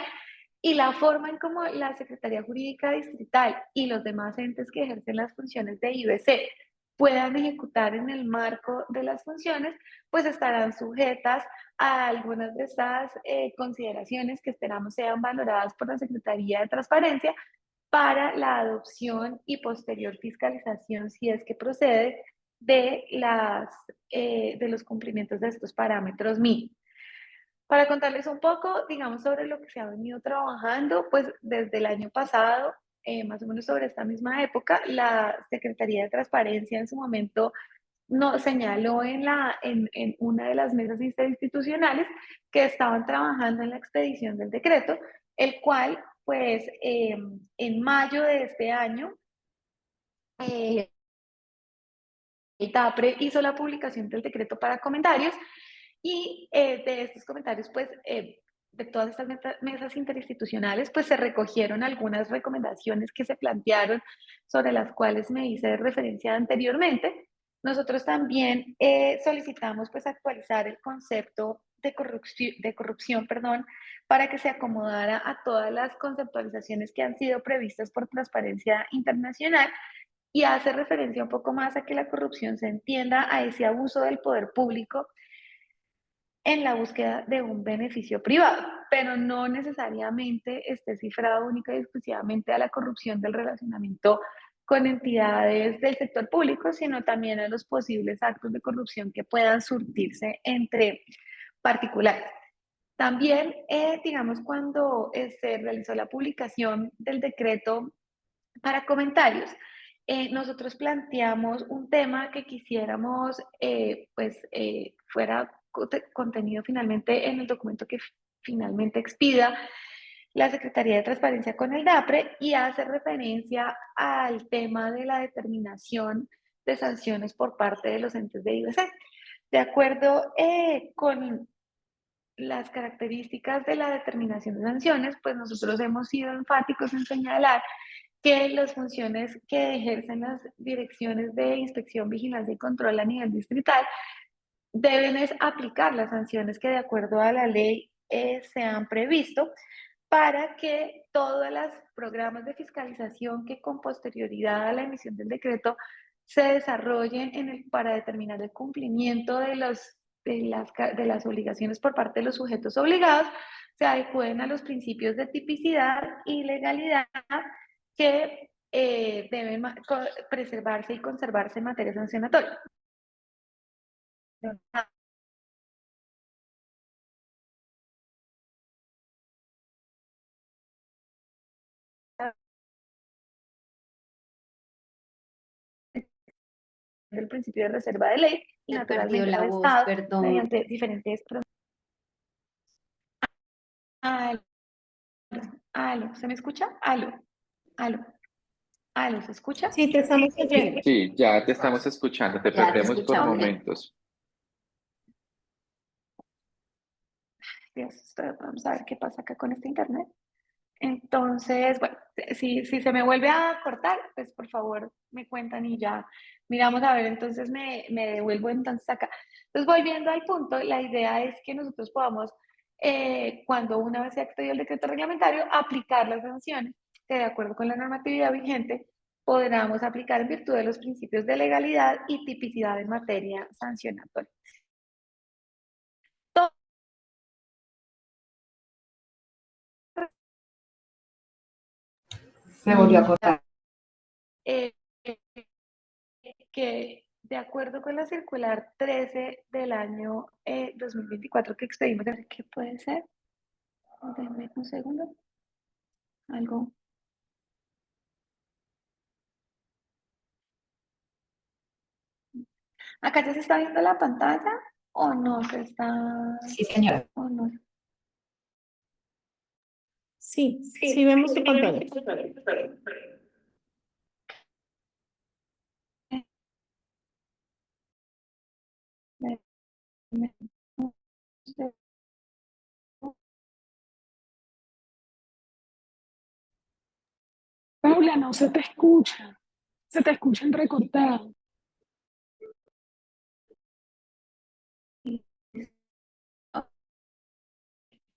y la forma en cómo la Secretaría Jurídica Distrital y los demás entes que ejercen las funciones de IBC puedan ejecutar en el marco de las funciones, pues estarán sujetas a algunas de estas consideraciones que esperamos sean valoradas por la Secretaría de Transparencia para la adopción y posterior fiscalización, si es que procede, de los cumplimientos de estos parámetros mínimos. Para contarles un poco, digamos, sobre lo que se ha venido trabajando, pues desde el año pasado, más o menos sobre esta misma época, la Secretaría de Transparencia en su momento nos señaló en una de las mesas interinstitucionales que estaban trabajando en la expedición del decreto, el cual, pues, en mayo de este año, el TAPRE hizo la publicación del decreto para comentarios, y de estos comentarios, pues, de todas estas mesas interinstitucionales, pues se recogieron algunas recomendaciones que se plantearon, sobre las cuales me hice referencia anteriormente. Nosotros también solicitamos pues actualizar el concepto de corrupción, perdón, para que se acomodara a todas las conceptualizaciones que han sido previstas por Transparencia Internacional, y hace referencia un poco más a que la corrupción se entienda a ese abuso del poder público en la búsqueda de un beneficio privado, pero no necesariamente esté cifrado única y exclusivamente a la corrupción del relacionamiento con entidades del sector público, sino también a los posibles actos de corrupción que puedan surtirse entre particulares. También, digamos, cuando se realizó la publicación del decreto para comentarios, nosotros planteamos un tema que quisiéramos, fuera contenido finalmente en el documento que finalmente expida la Secretaría de Transparencia con el DAPRE, y hace referencia al tema de la determinación de sanciones por parte de los entes de IBC. De acuerdo con las características de la determinación de sanciones, pues nosotros hemos sido enfáticos en señalar que las funciones que ejercen las direcciones de inspección, vigilancia y control a nivel distrital deben es aplicar las sanciones que de acuerdo a la ley se han previsto, para que todos los programas de fiscalización que con posterioridad a la emisión del decreto se desarrollen para determinar el cumplimiento de las obligaciones por parte de los sujetos obligados se adecúen a los principios de tipicidad y legalidad que deben preservarse y conservarse en materia sancionatoria. El principio de reserva de ley y Se perdió naturalmente la los voz, estados perdón. mediante diferentes aló, ¿se me escucha? Aló, aló, aló, ¿se escucha? Sí, te estamos oyendo. Sí, ya te estamos escuchando, te Ya te perdemos por escuchamos. momentos. Vamos a ver qué pasa acá con este internet. Entonces, bueno, si se me vuelve a cortar, pues por favor me cuentan y ya miramos a ver, entonces me devuelvo entonces acá. Entonces, volviendo al punto, la idea es que nosotros podamos, cuando una vez se ha expedido el decreto reglamentario, aplicar las sanciones que de acuerdo con la normatividad vigente podamos aplicar en virtud de los principios de legalidad y tipicidad en materia sancionatoria. Se volvió a cortar. Eh, que de acuerdo con la circular 13 del año 2024 que expedimos, ¿qué puede ser? Denme un segundo. Algo. ¿Acá ya se está viendo la pantalla o no se está? Sí, señora. ¿O no? Sí, sí vemos tu pantalla. Paula, no se te escucha entrecortado.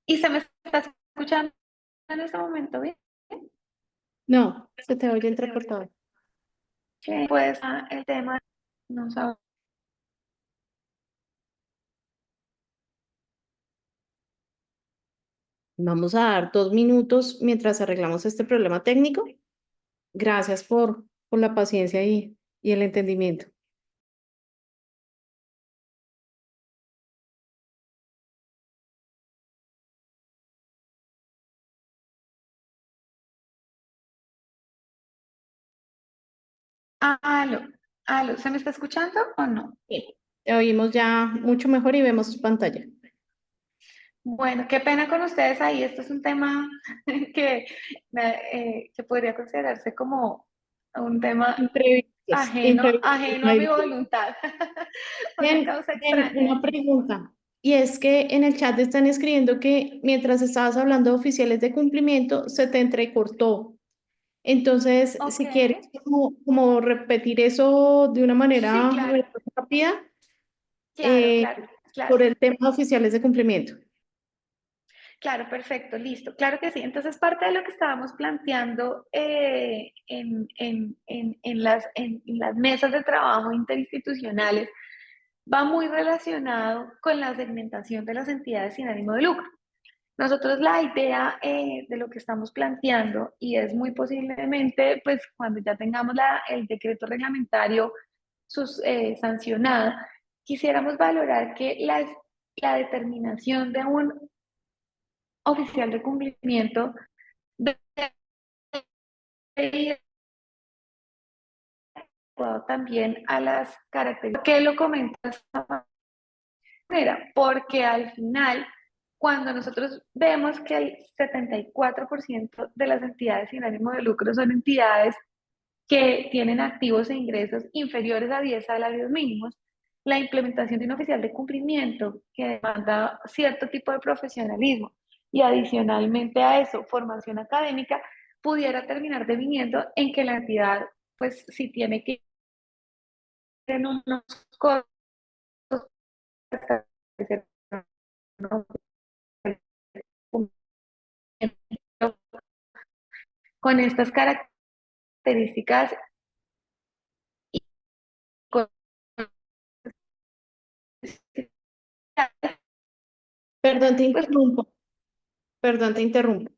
¿Y se me está escuchando en este momento bien? No, se te oye entrecortado. Pues el tema no sabe. Vamos a dar 2 minutos mientras arreglamos este problema técnico. Gracias por la paciencia y el entendimiento. Aló, aló, ¿se me está escuchando o no? Bien, te oímos ya mucho mejor y vemos tu pantalla. Bueno, qué pena con ustedes ahí. Esto es un tema que, que podría considerarse como un tema Imprevistos, imprevistos, ajeno no a hay mi duda. voluntad, una Bien, causa bien, extraña. una pregunta. Y es que en el chat están escribiendo que mientras estabas hablando de oficiales de cumplimiento, se te entrecortó. Entonces, Ok, si quieres como repetir eso de una sí, manera claro, rápida, claro, eh, claro, claro. por el tema de oficiales de cumplimiento. Claro, perfecto, listo. Claro que sí. Entonces, parte de lo que estábamos planteando en las mesas de trabajo interinstitucionales va muy relacionado con la segmentación de las entidades sin ánimo de lucro. Nosotros la idea de lo que estamos planteando, y es muy posiblemente, pues cuando ya tengamos el decreto reglamentario sancionado, quisiéramos valorar que la determinación de un oficial de cumplimiento debe ir adecuado también a las características. ¿Por qué lo comentas? Porque al final, cuando nosotros vemos que el 74% de las entidades sin ánimo de lucro son entidades que tienen activos e ingresos inferiores a 10 salarios mínimos, la implementación de un oficial de cumplimiento que demanda cierto tipo de profesionalismo y adicionalmente a eso, formación académica, pudiera terminar deviniendo en que la entidad, pues si tiene que ir en unos costos con estas características y con Perdón, te pues interrumpo. Perdón, te interrumpo.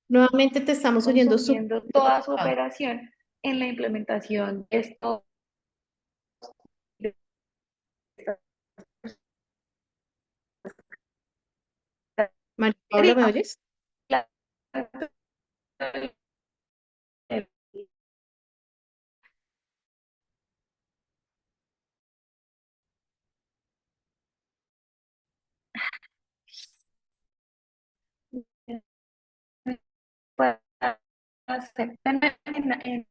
Nuevamente te estamos oyendo súper consumiendo toda su cortado. operación en la implementación de esto. María Paula, ¿me oyes? Para hacer en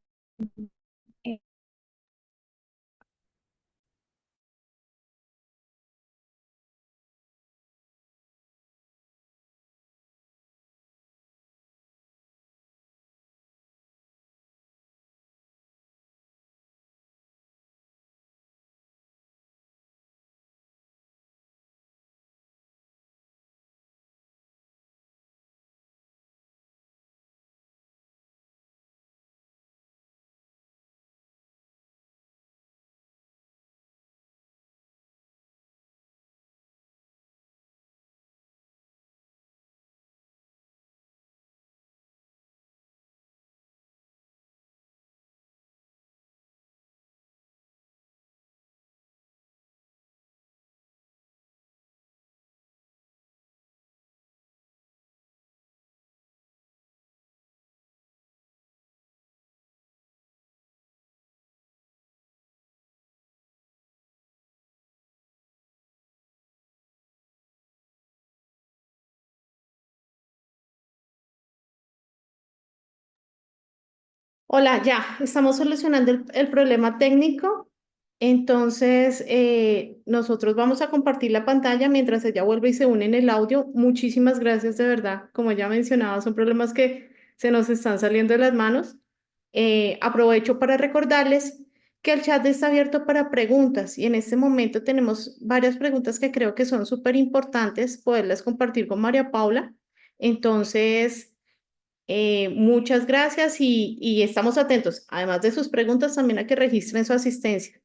Hola, ya, estamos solucionando el problema técnico. Entonces, nosotros vamos a compartir la pantalla mientras ella vuelve y se une en el audio. Muchísimas gracias, de verdad. Como ya mencionaba, son problemas que se nos están saliendo de las manos. Aprovecho para recordarles que el chat está abierto para preguntas y en este momento tenemos varias preguntas que creo que son súper importantes poderlas compartir con María Paula. Entonces... muchas gracias y estamos atentos. Además de sus preguntas, también a que registren su asistencia.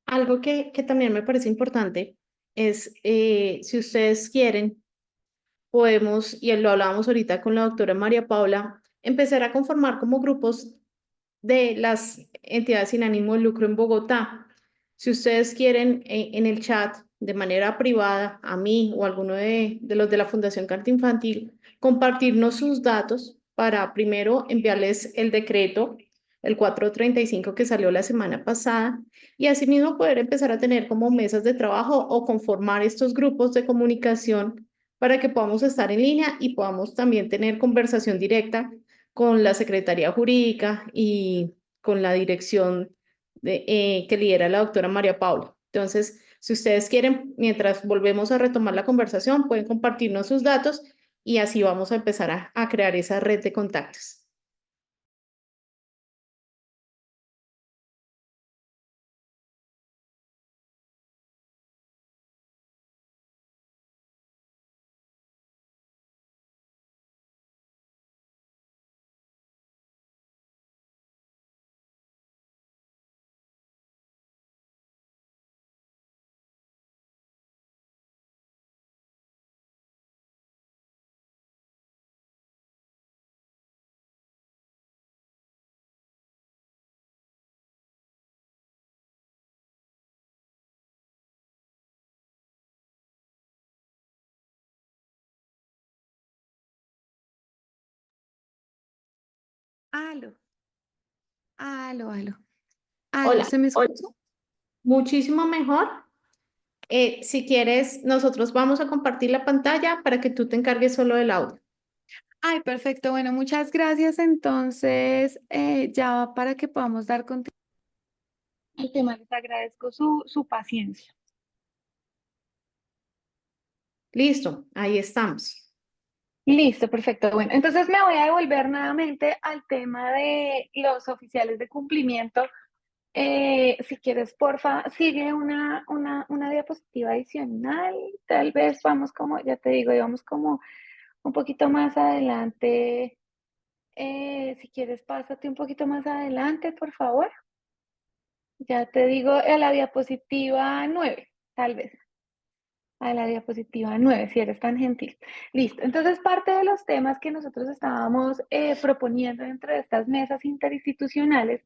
Algo que también me parece importante es, si ustedes quieren, podemos, y lo hablábamos ahorita con la doctora María Paula, empezar a conformar como grupos de las entidades sin ánimo de lucro en Bogotá. Si ustedes quieren en el chat de manera privada, a mí o a alguno de los de la Fundación Carta Infantil, compartirnos sus datos para primero enviarles el decreto, el 435 que salió la semana pasada, y asimismo poder empezar a tener como mesas de trabajo o conformar estos grupos de comunicación para que podamos estar en línea y podamos también tener conversación directa con la Secretaría Jurídica y con la dirección que lidera la doctora María Paula. Entonces, si ustedes quieren, mientras volvemos a retomar la conversación, pueden compartirnos sus datos y así vamos a empezar a crear esa red de contactos. Aló, aló. Aló, Hola, ¿se me escucha? muchísimo mejor. Si quieres, nosotros vamos a compartir la pantalla para que tú te encargues solo del audio. Ay, perfecto. Bueno, muchas gracias. Entonces, ya para que podamos dar continuidad al tema, les agradezco su paciencia. Listo, ahí estamos. Listo, perfecto. Bueno, entonces me voy a devolver nuevamente al tema de los oficiales de cumplimiento. Si quieres, porfa, sigue una diapositiva adicional. Tal vez vamos como, ya te digo, vamos como un poquito más adelante. Si quieres, pásate un poquito más adelante, por favor. Ya te digo, a la diapositiva 9, tal vez. A la diapositiva 9, si eres tan gentil. Listo. Entonces, parte de los temas que nosotros estábamos proponiendo dentro de estas mesas interinstitucionales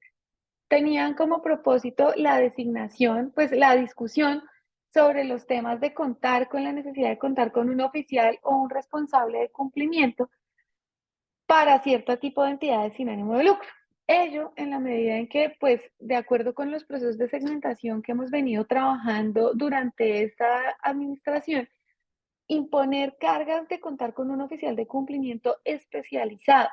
tenían como propósito la designación, pues la discusión sobre los temas de contar con la necesidad de contar con un oficial o un responsable de cumplimiento para cierto tipo de entidades sin ánimo de lucro. Ello en la medida en que, pues, de acuerdo con los procesos de segmentación que hemos venido trabajando durante esta administración, imponer cargas de contar con un oficial de cumplimiento especializado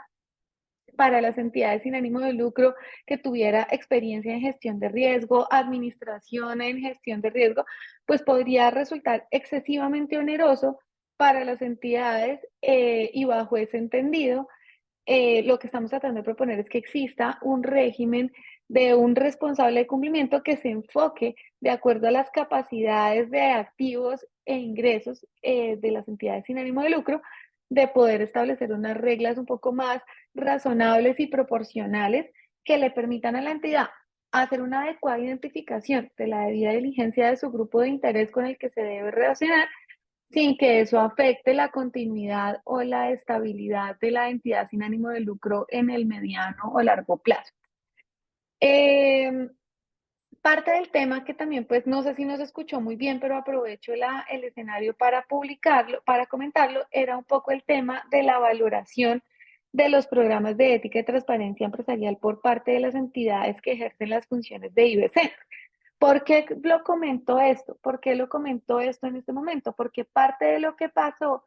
para las entidades sin ánimo de lucro que tuviera experiencia en gestión de riesgo, administración en gestión de riesgo, pues podría resultar excesivamente oneroso para las entidades y bajo ese entendido lo que estamos tratando de proponer es que exista un régimen de un responsable de cumplimiento que se enfoque de acuerdo a las capacidades de activos e ingresos de las entidades sin ánimo de lucro, de poder establecer unas reglas un poco más razonables y proporcionales que le permitan a la entidad hacer una adecuada identificación de la debida diligencia de su grupo de interés con el que se debe relacionar sin que eso afecte la continuidad o la estabilidad de la entidad sin ánimo de lucro en el mediano o largo plazo. Parte del tema que también, pues no sé si nos escuchó muy bien, pero aprovecho el escenario para publicarlo, para comentarlo, era un poco el tema de la valoración de los programas de ética y transparencia empresarial por parte de las entidades que ejercen las funciones de IBC. ¿Por qué lo comento esto? ¿Por qué lo comento esto en este momento? Porque parte de lo que pasó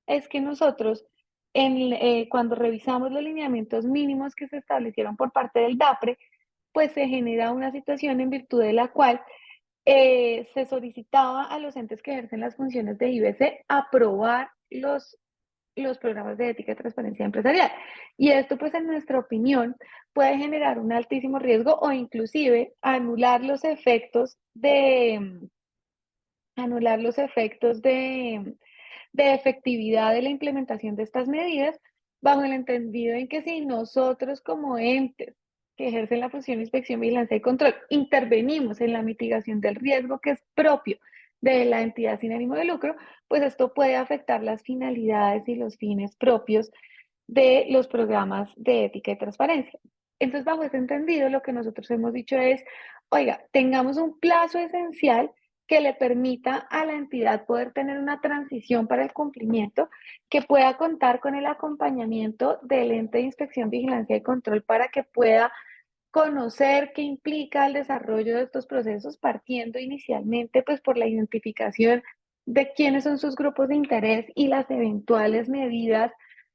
es que nosotros, cuando revisamos los lineamientos mínimos que se establecieron por parte del DAPRE, pues se genera una situación en virtud de la cual se solicitaba a los entes que ejercen las funciones de IBC aprobar los programas de ética y transparencia empresarial. Y esto, pues, en nuestra opinión, puede generar un altísimo riesgo o inclusive anular los efectos de efectividad de la implementación de estas medidas, bajo el entendido en que si nosotros como entes que ejercen la función de inspección, vigilancia y control intervenimos en la mitigación del riesgo que es propio de la entidad sin ánimo de lucro, pues esto puede afectar las finalidades y los fines propios de los programas de ética y transparencia. Entonces, bajo ese entendido, lo que nosotros hemos dicho es, oiga, tengamos un plazo esencial que le permita a la entidad poder tener una transición para el cumplimiento, que pueda contar con el acompañamiento del ente de inspección, vigilancia y control para que pueda conocer qué implica el desarrollo de estos procesos, partiendo inicialmente pues por la identificación de quiénes son sus grupos de interés y las eventuales medidas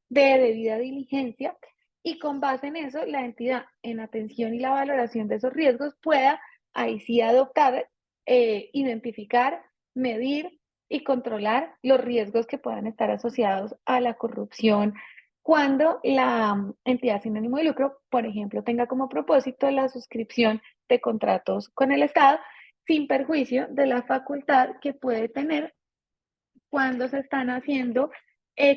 de debida diligencia, y con base en eso la entidad, en atención y la valoración de esos riesgos, pueda ahí sí adoptar, identificar, medir y controlar los riesgos que puedan estar asociados a la corrupción cuando la entidad sin ánimo de lucro, por ejemplo, tenga como propósito la suscripción de contratos con el Estado, sin perjuicio de la facultad que puede tener cuando se están haciendo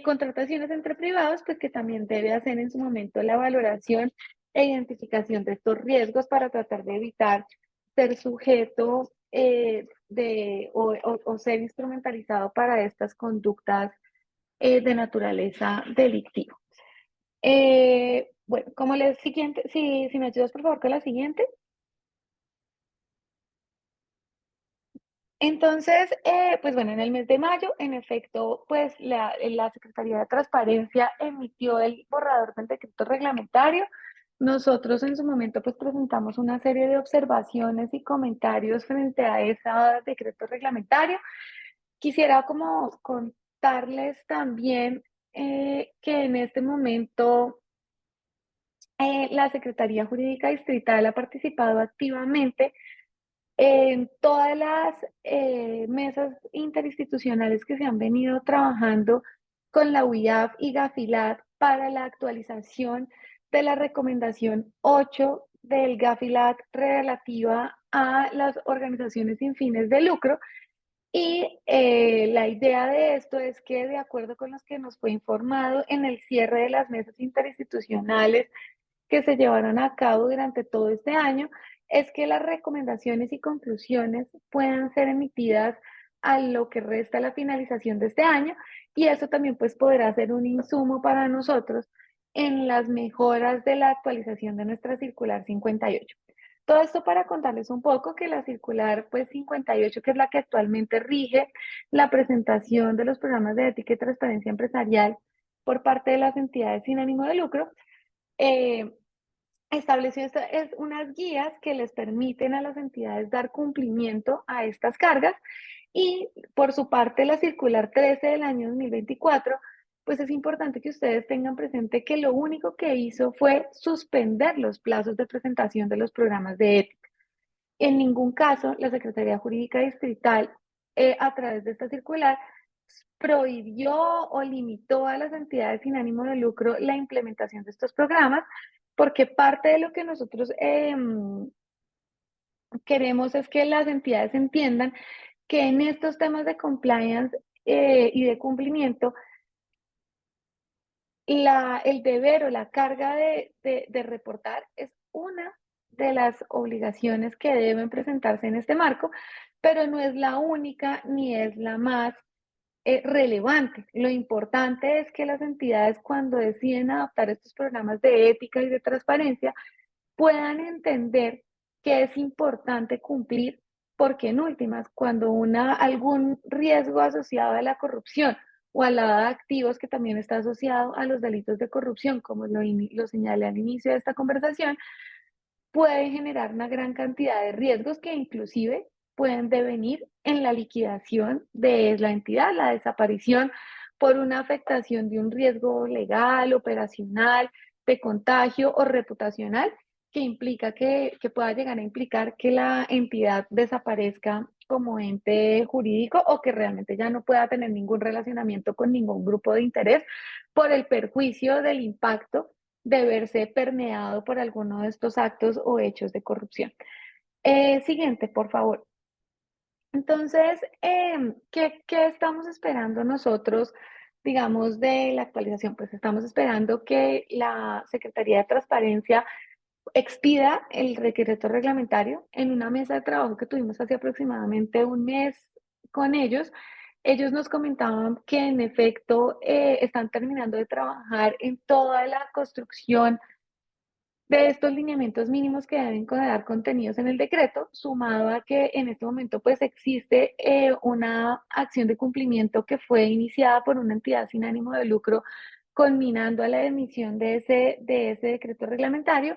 contrataciones entre privados, pues que también debe hacer en su momento la valoración e identificación de estos riesgos para tratar de evitar ser sujeto o ser instrumentalizado para estas conductas de naturaleza delictiva. Bueno, como la siguiente, si me ayudas por favor con la siguiente. Entonces, pues bueno, en el mes de mayo, en efecto, pues la Secretaría de Transparencia emitió el borrador del decreto reglamentario. Nosotros en su momento pues presentamos una serie de observaciones y comentarios frente a ese decreto reglamentario. Quisiera como contarles también que en este momento la Secretaría Jurídica Distrital ha participado activamente en todas las mesas interinstitucionales que se han venido trabajando con la UIAF y Gafilat para la actualización de la recomendación 8 del Gafilat relativa a las organizaciones sin fines de lucro. Y la idea de esto es que, de acuerdo con los que nos fue informado en el cierre de las mesas interinstitucionales que se llevarán a cabo durante todo este año, es que las recomendaciones y conclusiones puedan ser emitidas a lo que resta la finalización de este año, y eso también pues podrá ser un insumo para nosotros en las mejoras de la actualización de nuestra circular 58. Todo esto para contarles un poco que la circular pues 58, que es la que actualmente rige la presentación de los programas de ética y transparencia empresarial por parte de las entidades sin ánimo de lucro, estableció unas guías que les permiten a las entidades dar cumplimiento a estas cargas, y por su parte la circular 13 del año 2024, pues es importante que ustedes tengan presente que lo único que hizo fue suspender los plazos de presentación de los programas de ética. En ningún caso la Secretaría Jurídica Distrital, a través de esta circular, prohibió o limitó a las entidades sin ánimo de lucro la implementación de estos programas, porque parte de lo que nosotros queremos es que las entidades entiendan que en estos temas de compliance y de cumplimiento, el deber o la carga de reportar es una de las obligaciones que deben presentarse en este marco, pero no es la única ni es la más relevante. Lo importante es que las entidades, cuando deciden adoptar estos programas de ética y de transparencia, puedan entender que es importante cumplir, porque en últimas, cuando algún riesgo asociado a la corrupción o a la de activos, que también está asociado a los delitos de corrupción, como lo señalé al inicio de esta conversación, puede generar una gran cantidad de riesgos que inclusive pueden devenir en la liquidación de la entidad, la desaparición por una afectación de un riesgo legal, operacional, de contagio o reputacional, que implica que pueda llegar a implicar que la entidad desaparezca como ente jurídico, o que realmente ya no pueda tener ningún relacionamiento con ningún grupo de interés por el perjuicio del impacto de verse permeado por alguno de estos actos o hechos de corrupción. Siguiente, por favor. Entonces, ¿qué estamos esperando nosotros, digamos, de la actualización? Pues estamos esperando que la Secretaría de Transparencia expida el decreto reglamentario. En una mesa de trabajo que tuvimos hace aproximadamente un mes con ellos, ellos nos comentaban que en efecto están terminando de trabajar en toda la construcción de estos lineamientos mínimos que deben quedar contenidos en el decreto, sumado a que en este momento pues existe una acción de cumplimiento que fue iniciada por una entidad sin ánimo de lucro, culminando a la emisión de ese decreto reglamentario,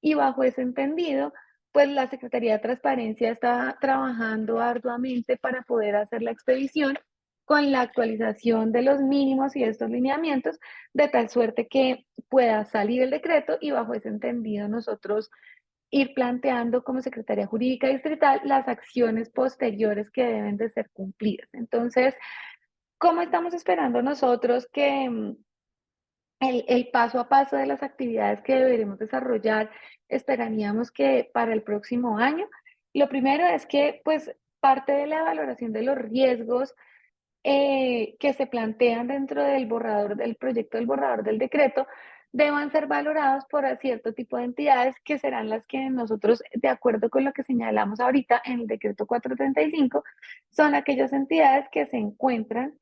y bajo ese entendido, pues la Secretaría de Transparencia está trabajando arduamente para poder hacer la expedición con la actualización de los mínimos y de estos lineamientos, de tal suerte que pueda salir el decreto, y bajo ese entendido nosotros ir planteando como Secretaría Jurídica Distrital las acciones posteriores que deben de ser cumplidas. Entonces, ¿cómo estamos esperando nosotros que el paso a paso de las actividades que deberemos desarrollar? Esperaríamos que para el próximo año, lo primero es que pues parte de la valoración de los riesgos que se plantean dentro del borrador del proyecto del borrador del decreto deban ser valorados por cierto tipo de entidades, que serán las que nosotros, de acuerdo con lo que señalamos ahorita en el decreto 435, son aquellas entidades que se encuentran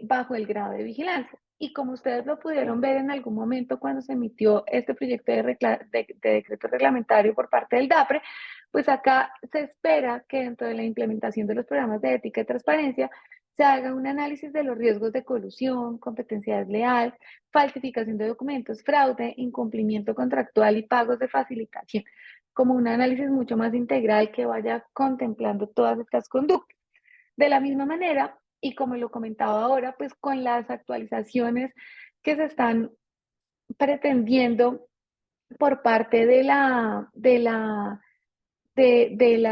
bajo el grado de vigilancia. Y como ustedes lo pudieron ver en algún momento cuando se emitió este proyecto de decreto reglamentario por parte del DAPRE, pues acá se espera que dentro de la implementación de los programas de ética y transparencia se haga un análisis de los riesgos de colusión, competencia desleal, falsificación de documentos, fraude, incumplimiento contractual y pagos de facilitación, como un análisis mucho más integral que vaya contemplando todas estas conductas. De la misma manera, y como lo comentaba ahora, pues con las actualizaciones que se están pretendiendo por parte de las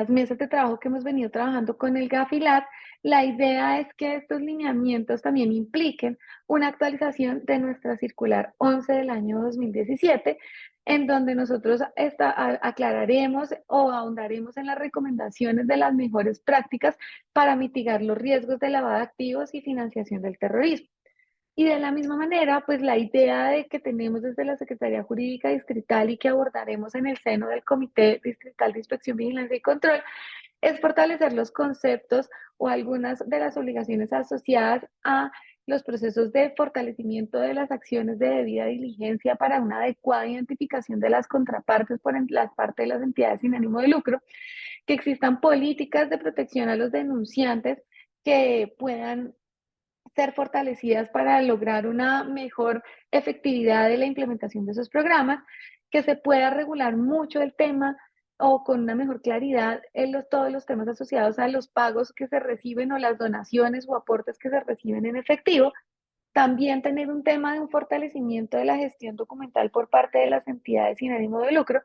mesas de trabajo que hemos venido trabajando con el GAFILAT, la idea es que estos lineamientos también impliquen una actualización de nuestra circular 11 del año 2017, en donde nosotros aclararemos o ahondaremos en las recomendaciones de las mejores prácticas para mitigar los riesgos de lavado de activos y financiación del terrorismo. Y de la misma manera, pues la idea de que tenemos desde la Secretaría Jurídica Distrital y que abordaremos en el seno del Comité Distrital de Inspección, Vigilancia y Control es fortalecer los conceptos o algunas de las obligaciones asociadas a los procesos de fortalecimiento de las acciones de debida diligencia para una adecuada identificación de las contrapartes por las partes de las entidades sin ánimo de lucro, que existan políticas de protección a los denunciantes que puedan ser fortalecidas para lograr una mejor efectividad de la implementación de esos programas, que se pueda regular mucho el tema o con una mejor claridad en todos los temas asociados a los pagos que se reciben o las donaciones o aportes que se reciben en efectivo. También tener un tema de un fortalecimiento de la gestión documental por parte de las entidades sin ánimo de lucro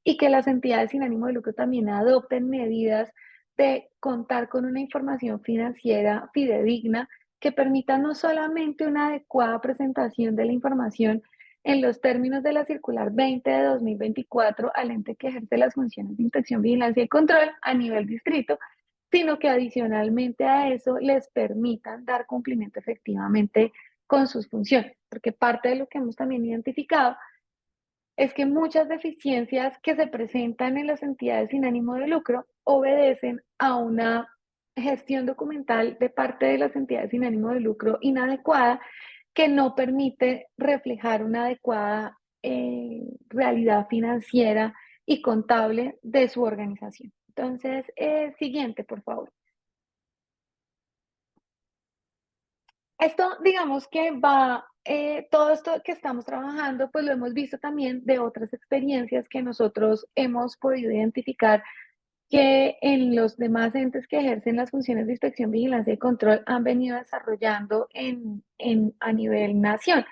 y que las entidades sin ánimo de lucro también adopten medidas de contar con una información financiera fidedigna que permita no solamente una adecuada presentación de la información en los términos de la circular 20 de 2024 al ente que ejerce las funciones de inspección, vigilancia y control a nivel distrito, sino que adicionalmente a eso les permitan dar cumplimiento efectivamente con sus funciones, porque parte de lo que hemos también identificado es que muchas deficiencias que se presentan en las entidades sin ánimo de lucro obedecen a una gestión documental de parte de las entidades sin ánimo de lucro inadecuada que no permite reflejar una adecuada realidad financiera y contable de su organización. Entonces, siguiente, por favor. Esto, digamos que va, todo esto que estamos trabajando, pues lo hemos visto también de otras experiencias que nosotros hemos podido identificar que en los demás entes que ejercen las funciones de inspección, vigilancia y control han venido desarrollando a nivel nación.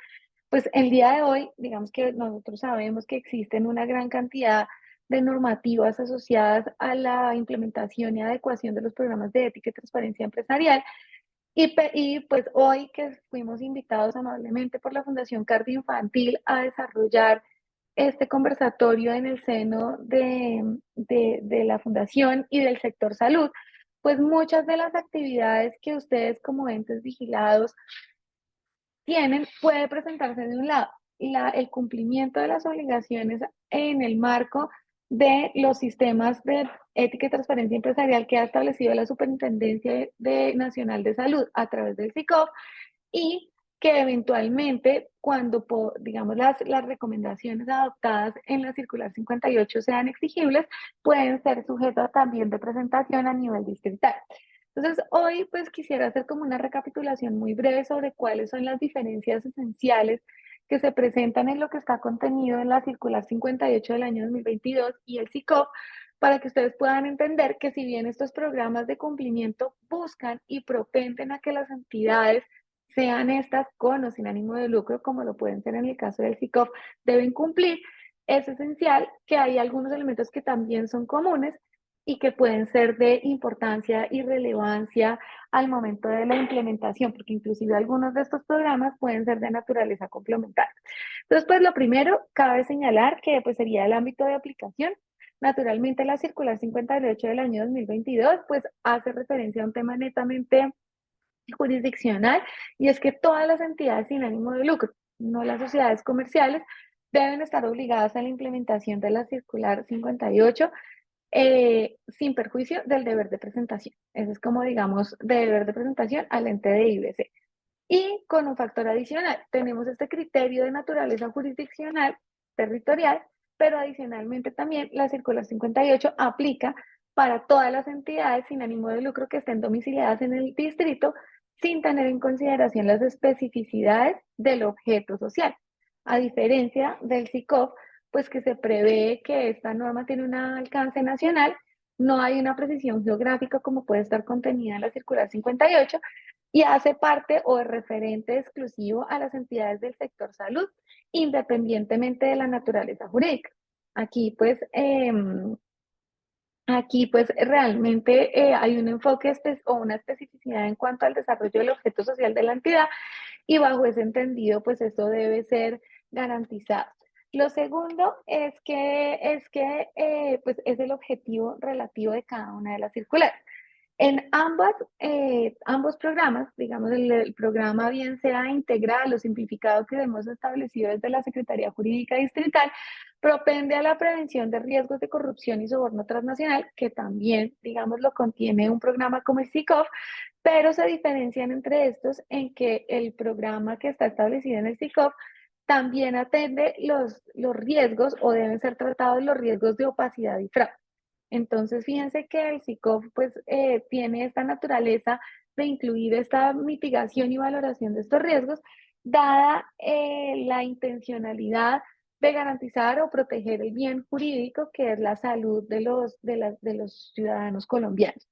Pues el día de hoy, digamos que nosotros sabemos que existen una gran cantidad de normativas asociadas a la implementación y adecuación de los programas de ética y transparencia empresarial. Y pues hoy que fuimos invitados amablemente por la Fundación Cardio Infantil a desarrollar este conversatorio en el seno de la Fundación y del sector salud, pues muchas de las actividades que ustedes como entes vigilados tienen puede presentarse de un lado el cumplimiento de las obligaciones en el marco de los sistemas de ética y transparencia empresarial que ha establecido la Superintendencia Nacional de Salud a través del SICOP y que eventualmente cuando, digamos, las recomendaciones adoptadas en la circular 58 sean exigibles, pueden ser sujetas también de presentación a nivel distrital. Entonces, hoy pues quisiera hacer como una recapitulación muy breve sobre cuáles son las diferencias esenciales que se presentan en lo que está contenido en la circular 58 del año 2022 y el SICOP, para que ustedes puedan entender que si bien estos programas de cumplimiento buscan y propenden a que las entidades sean estas con o sin ánimo de lucro, como lo pueden ser en el caso del SICOP, deben cumplir, es esencial que hay algunos elementos que también son comunes y que pueden ser de importancia y relevancia al momento de la implementación, porque inclusive algunos de estos programas pueden ser de naturaleza complementaria. Entonces, pues lo primero, cabe señalar que pues sería el ámbito de aplicación. Naturalmente, la circular 58 del año 2022, pues hace referencia a un tema netamente jurisdiccional, y es que todas las entidades sin ánimo de lucro, no las sociedades comerciales, deben estar obligadas a la implementación de la circular 58 sin perjuicio del deber de presentación. Ese es como, digamos, de deber de presentación al ente de IBC. Y con un factor adicional, tenemos este criterio de naturaleza jurisdiccional, territorial, pero adicionalmente también la circular 58 aplica para todas las entidades sin ánimo de lucro que estén domiciliadas en el distrito sin tener en consideración las especificidades del objeto social. A diferencia del SICOP, pues que se prevé que esta norma tiene un alcance nacional, no hay una precisión geográfica como puede estar contenida en la circular 58 y hace parte o es referente exclusivo a las entidades del sector salud, independientemente de la naturaleza jurídica. Aquí pues realmente hay un enfoque o una especificidad en cuanto al desarrollo del objeto social de la entidad y bajo ese entendido pues esto debe ser garantizado. Lo segundo es que pues es el objetivo relativo de cada una de las circulares. En ambos programas, digamos el programa bien sea integral o simplificado que hemos establecido desde la Secretaría Jurídica Distrital, propende a la prevención de riesgos de corrupción y soborno transnacional, que también, digamos, lo contiene un programa como el SICOF, pero se diferencian entre estos en que el programa que está establecido en el SICOF también atende los riesgos o deben ser tratados los riesgos de opacidad y fraude. Entonces, fíjense que el SICOF pues, tiene esta naturaleza de incluir esta mitigación y valoración de estos riesgos, dada la intencionalidad de garantizar o proteger el bien jurídico que es la salud de los ciudadanos colombianos.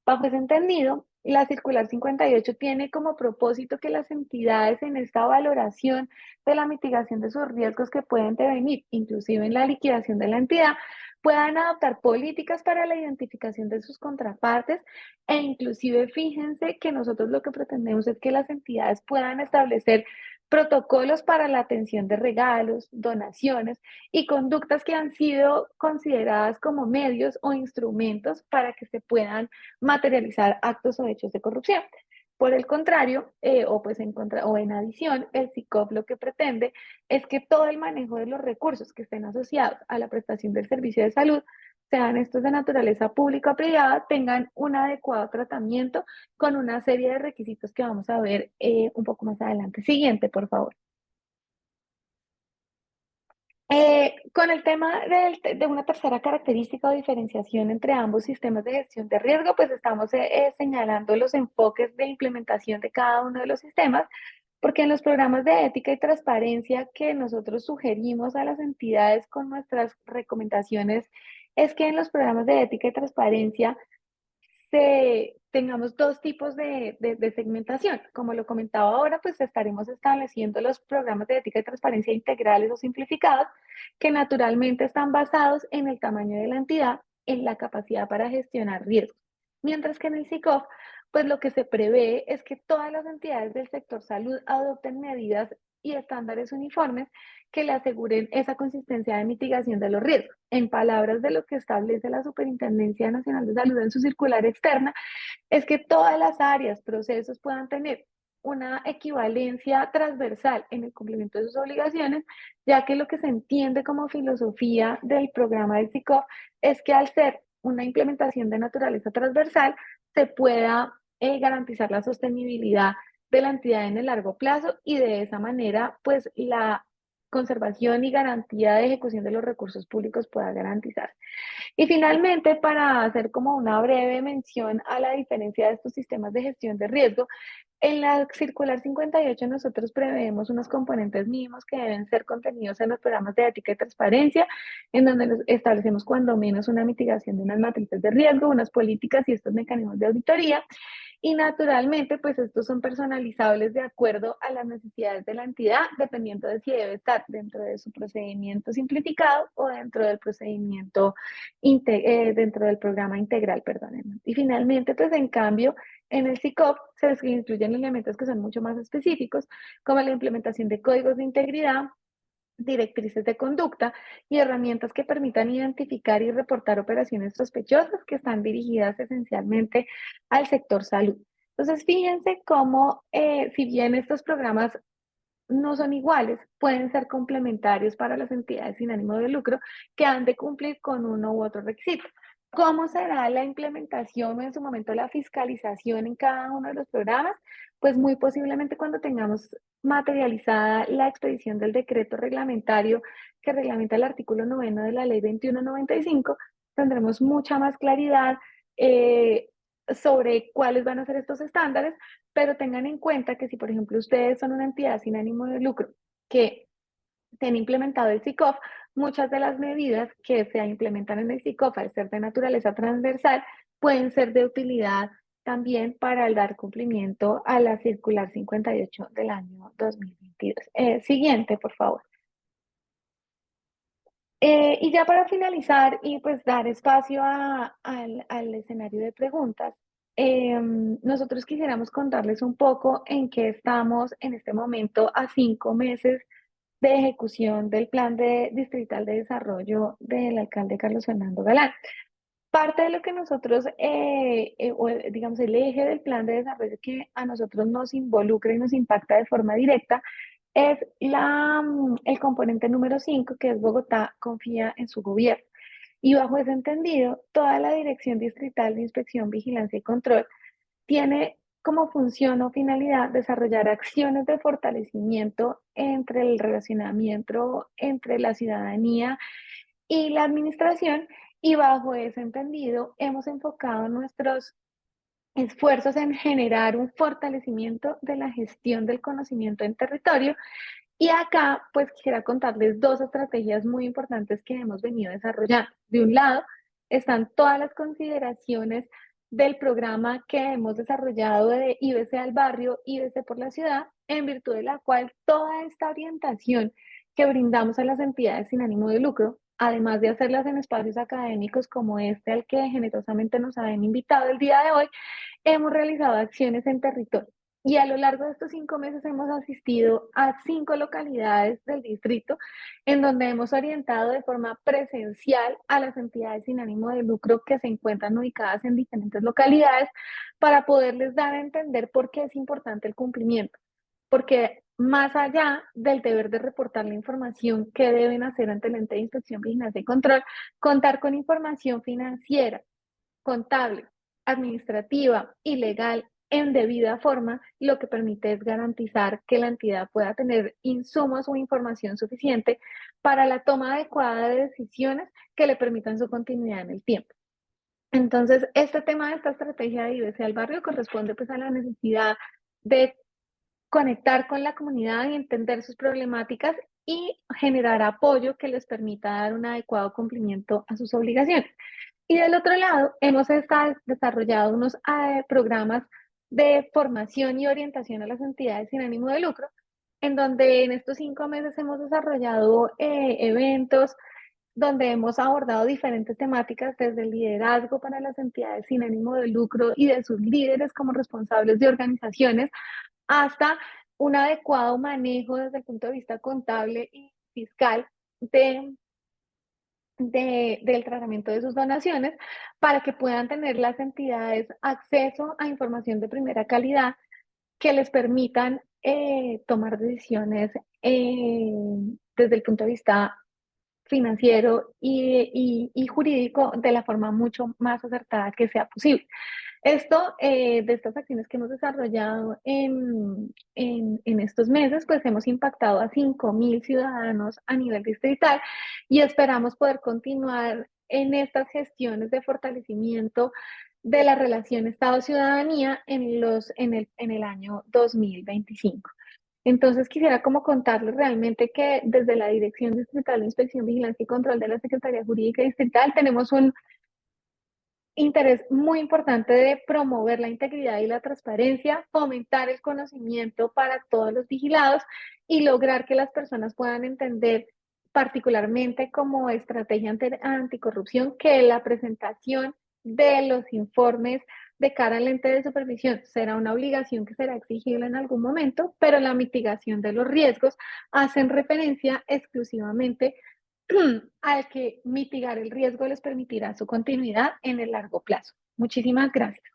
Bajo ese entendido, la circular 58 tiene como propósito que las entidades en esta valoración de la mitigación de sus riesgos que pueden devenir, inclusive en la liquidación de la entidad, puedan adoptar políticas para la identificación de sus contrapartes e inclusive fíjense que nosotros lo que pretendemos es que las entidades puedan establecer protocolos para la atención de regalos, donaciones y conductas que han sido consideradas como medios o instrumentos para que se puedan materializar actos o hechos de corrupción. Por el contrario, o en adición, el SICOF lo que pretende es que todo el manejo de los recursos que estén asociados a la prestación del servicio de salud, sean estos de naturaleza pública o privada, tengan un adecuado tratamiento con una serie de requisitos que vamos a ver un poco más adelante. Siguiente, por favor. Con el tema de una tercera característica o diferenciación entre ambos sistemas de gestión de riesgo, pues estamos señalando los enfoques de implementación de cada uno de los sistemas, porque en los programas de ética y transparencia que nosotros sugerimos a las entidades con nuestras recomendaciones, es que en los programas de ética y transparencia tengamos dos tipos de segmentación. Como lo comentaba ahora, pues estaremos estableciendo los programas de ética y transparencia integrales o simplificados, que naturalmente están basados en el tamaño de la entidad, en la capacidad para gestionar riesgos. Mientras que en el SICOF, pues lo que se prevé es que todas las entidades del sector salud adopten medidas y estándares uniformes que le aseguren esa consistencia de mitigación de los riesgos. En palabras de lo que establece la Superintendencia Nacional de Salud en su circular externa, es que todas las áreas, procesos puedan tener una equivalencia transversal en el cumplimiento de sus obligaciones, ya que lo que se entiende como filosofía del programa del SICOF es que al ser una implementación de naturaleza transversal, se pueda garantizar la sostenibilidad de la entidad en el largo plazo y de esa manera, pues la conservación y garantía de ejecución de los recursos públicos pueda garantizarse. Y finalmente, para hacer como una breve mención a la diferencia de estos sistemas de gestión de riesgo, en la circular 58 nosotros preveemos unos componentes mínimos que deben ser contenidos en los programas de ética y transparencia, en donde establecemos cuando menos una mitigación de unas matrices de riesgo, unas políticas y estos mecanismos de auditoría. Y naturalmente, pues estos son personalizables de acuerdo a las necesidades de la entidad, dependiendo de si debe estar dentro de su procedimiento simplificado o dentro del procedimiento, dentro del programa integral, perdónenme. Y finalmente, pues en cambio, en el SICOF se incluyen elementos que son mucho más específicos, como la implementación de códigos de integridad, directrices de conducta y herramientas que permitan identificar y reportar operaciones sospechosas que están dirigidas esencialmente al sector salud. Entonces, fíjense cómo, si bien estos programas no son iguales, pueden ser complementarios para las entidades sin ánimo de lucro que han de cumplir con uno u otro requisito. ¿Cómo será la implementación o en su momento la fiscalización en cada uno de los programas? Pues muy posiblemente cuando tengamos materializada la expedición del decreto reglamentario que reglamenta el artículo 9 de la ley 2195, tendremos mucha más claridad sobre cuáles van a ser estos estándares, pero tengan en cuenta que si, por ejemplo, ustedes son una entidad sin ánimo de lucro que tiene implementado el SICOF, muchas de las medidas que se implementan en el SICOF, al ser de naturaleza transversal, pueden ser de utilidad también para el dar cumplimiento a la circular 58 del año 2022. Siguiente, por favor. Y ya para finalizar y pues dar espacio al escenario de preguntas, nosotros quisiéramos contarles un poco en qué estamos en este momento a 5 meses de ejecución del plan distrital de desarrollo del alcalde Carlos Fernando Galán. Parte de lo que nosotros, digamos, el eje del plan de desarrollo que a nosotros nos involucra y nos impacta de forma directa es el componente número 5, que es Bogotá confía en su gobierno. Y bajo ese entendido, toda la Dirección Distrital de Inspección, Vigilancia y Control tiene como función o finalidad desarrollar acciones de fortalecimiento entre el relacionamiento entre la ciudadanía y la administración, y bajo ese entendido hemos enfocado nuestros esfuerzos en generar un fortalecimiento de la gestión del conocimiento en territorio. Y acá, pues quisiera contarles dos estrategias muy importantes que hemos venido desarrollando. De un lado, están todas las consideraciones del programa que hemos desarrollado de IBC al barrio, IBC por la ciudad, en virtud de la cual toda esta orientación que brindamos a las entidades sin ánimo de lucro, además de hacerlas en espacios académicos como este al que generosamente nos han invitado el día de hoy, hemos realizado acciones en territorio. Y a lo largo de estos 5 meses hemos asistido a 5 localidades del distrito en donde hemos orientado de forma presencial a las entidades sin ánimo de lucro que se encuentran ubicadas en diferentes localidades para poderles dar a entender por qué es importante el cumplimiento. Porque más allá del deber de reportar la información que deben hacer ante el ente de inspección, vigilancia y control, contar con información financiera, contable, administrativa y legal en debida forma, lo que permite es garantizar que la entidad pueda tener insumos o información suficiente para la toma adecuada de decisiones que le permitan su continuidad en el tiempo. Entonces, este tema de esta estrategia de IBC al barrio corresponde pues a la necesidad de conectar con la comunidad y entender sus problemáticas y generar apoyo que les permita dar un adecuado cumplimiento a sus obligaciones. Y del otro lado, hemos desarrollado unos programas de formación y orientación a las entidades sin ánimo de lucro, en donde en estos 5 meses hemos desarrollado eventos donde hemos abordado diferentes temáticas desde el liderazgo para las entidades sin ánimo de lucro y de sus líderes como responsables de organizaciones, hasta un adecuado manejo desde el punto de vista contable y fiscal del tratamiento de sus donaciones, para que puedan tener las entidades acceso a información de primera calidad que les permitan tomar decisiones desde el punto de vista financiero y jurídico de la forma mucho más acertada que sea posible. Esto, de estas acciones que hemos desarrollado en estos meses, pues hemos impactado a 5.000 ciudadanos a nivel distrital y esperamos poder continuar en estas gestiones de fortalecimiento de la relación Estado-ciudadanía en el año 2025. Entonces quisiera como contarles realmente que desde la Dirección Distrital de Inspección, Vigilancia y Control de la Secretaría Jurídica Distrital tenemos un interés muy importante de promover la integridad y la transparencia, fomentar el conocimiento para todos los vigilados y lograr que las personas puedan entender particularmente como estrategia anticorrupción que la presentación de los informes de cara al ente de supervisión será una obligación que será exigible en algún momento, pero la mitigación de los riesgos hacen referencia exclusivamente al que mitigar el riesgo les permitirá su continuidad en el largo plazo. Muchísimas gracias.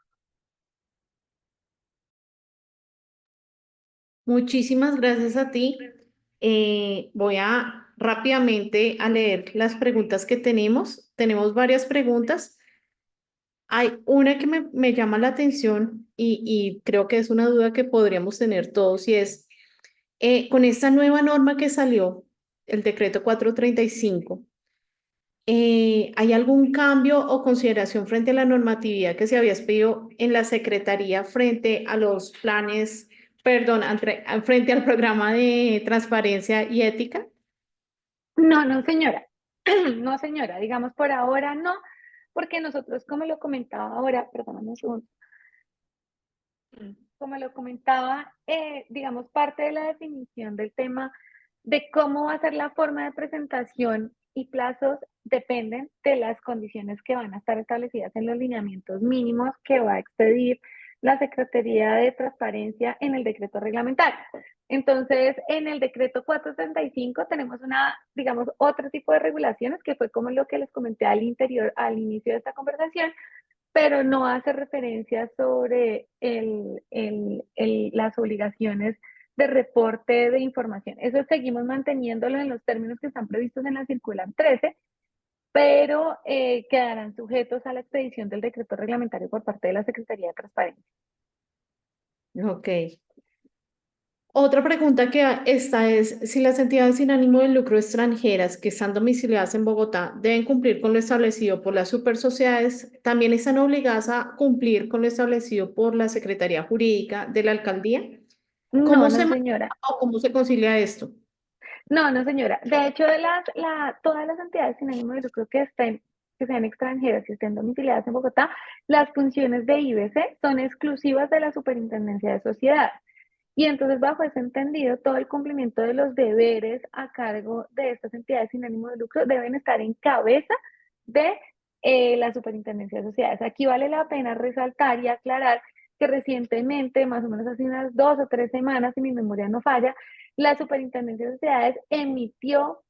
Muchísimas gracias a ti. Voy a rápidamente a leer las preguntas que tenemos. Tenemos varias preguntas. Hay una que me llama la atención y creo que es una duda que podríamos tener todos y es, con esta nueva norma que salió, el decreto 435, ¿hay algún cambio o consideración frente a la normatividad que se había pedido en la Secretaría frente a los planes, perdón, frente al programa de transparencia y ética? No, no, señora. No, señora, digamos por ahora no, porque nosotros, como lo comentaba ahora, perdóname un segundo, como lo comentaba, digamos, parte de la definición del tema de cómo va a ser la forma de presentación y plazos dependen de las condiciones que van a estar establecidas en los lineamientos mínimos que va a expedir la Secretaría de Transparencia en el decreto reglamentario. Entonces, en el decreto 435 tenemos digamos, otro tipo de regulaciones que fue como lo que les comenté al inicio de esta conversación, pero no hace referencia sobre las obligaciones de reporte de información. Eso seguimos manteniéndolo en los términos que están previstos en la circular 13, pero quedarán sujetos a la expedición del decreto reglamentario por parte de la Secretaría de Transparencia. Ok. Otra pregunta que esta es si las entidades sin ánimo de lucro extranjeras que están domiciliadas en Bogotá deben cumplir con lo establecido por las supersociedades, también están obligadas a cumplir con lo establecido por la Secretaría Jurídica de la Alcaldía. ¿Cómo No, se no, maneja señora. o cómo se concilia esto? No, no, señora. De hecho, todas las entidades sin ánimo de lucro que sean extranjeras y estén domiciliadas en Bogotá, las funciones de IBC son exclusivas de la Superintendencia de Sociedades. Y entonces, bajo ese entendido, todo el cumplimiento de los deberes a cargo de estas entidades sin ánimo de lucro deben estar en cabeza de la Superintendencia de Sociedades. Aquí vale la pena resaltar y aclarar que recientemente, más o menos hace unas 2 o 3 semanas, si mi memoria no falla, la Superintendencia de Sociedades emitió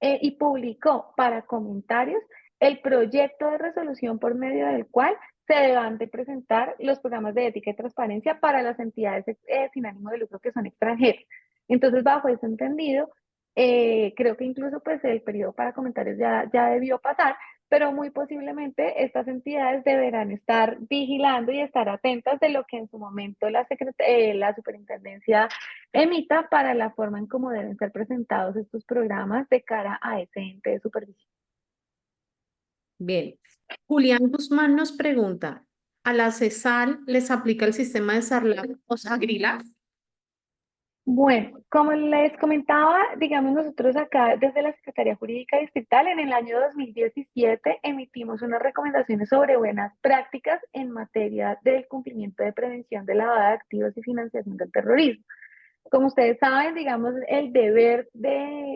y publicó para comentarios el proyecto de resolución por medio del cual se deban de presentar los programas de ética y transparencia para las entidades sin ánimo de lucro que son extranjeras. Entonces, bajo ese entendido, creo que incluso pues el periodo para comentarios ya debió pasar, pero muy posiblemente estas entidades deberán estar vigilando y estar atentas de lo que en su momento la superintendencia emita para la forma en cómo deben ser presentados estos programas de cara a ese ente de supervisión. Bien. Julián Guzmán nos pregunta, ¿a la CESAL les aplica el sistema de SARLAC o SAGRILAC? Bueno, como les comentaba, digamos nosotros acá desde la Secretaría Jurídica Distrital en el año 2017 emitimos unas recomendaciones sobre buenas prácticas en materia del cumplimiento de prevención de lavado de activos y financiación del terrorismo. Como ustedes saben, digamos, el deber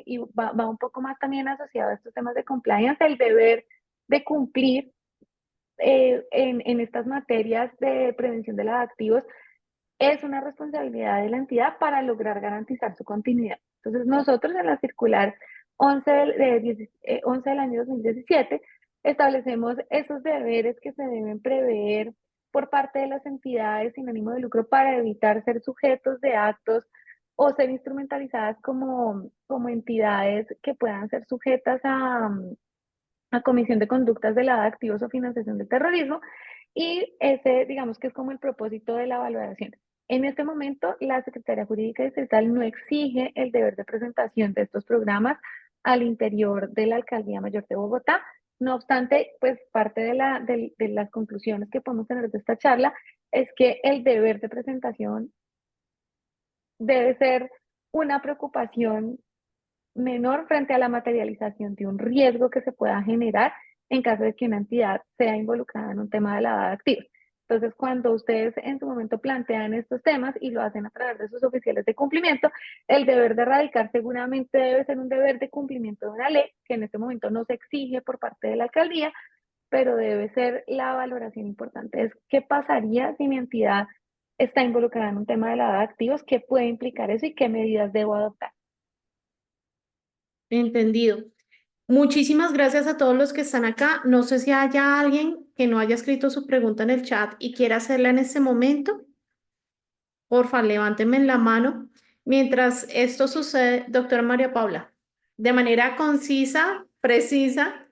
y va un poco más también asociado a estos temas de compliance, el deber de cumplir en estas materias de prevención de lavado de activos es una responsabilidad de la entidad para lograr garantizar su continuidad. Entonces, nosotros en la circular 11 del año 2017 establecemos esos deberes que se deben prever por parte de las entidades sin ánimo de lucro para evitar ser sujetos de actos o ser instrumentalizadas como entidades que puedan ser sujetas a comisión de conductas de lavado de activos o financiación del terrorismo. Y ese, digamos que es como el propósito de la valoración. En este momento, la Secretaría Jurídica Distrital no exige el deber de presentación de estos programas al interior de la Alcaldía Mayor de Bogotá. No obstante, pues parte de las conclusiones que podemos tener de esta charla es que el deber de presentación debe ser una preocupación menor frente a la materialización de un riesgo que se pueda generar en caso de que una entidad sea involucrada en un tema de lavado de activos. Entonces, cuando ustedes en su momento plantean estos temas y lo hacen a través de sus oficiales de cumplimiento, el deber de erradicar seguramente debe ser un deber de cumplimiento de una ley que en este momento no se exige por parte de la alcaldía, pero debe ser la valoración importante. Es qué pasaría si mi entidad está involucrada en un tema de lavado de activos, qué puede implicar eso y qué medidas debo adoptar. Entendido. Muchísimas gracias a todos los que están acá. No sé si haya alguien que no haya escrito su pregunta en el chat y quiera hacerla en este momento. Porfa, levántenme la mano. Mientras esto sucede, doctora María Paula, de manera concisa, precisa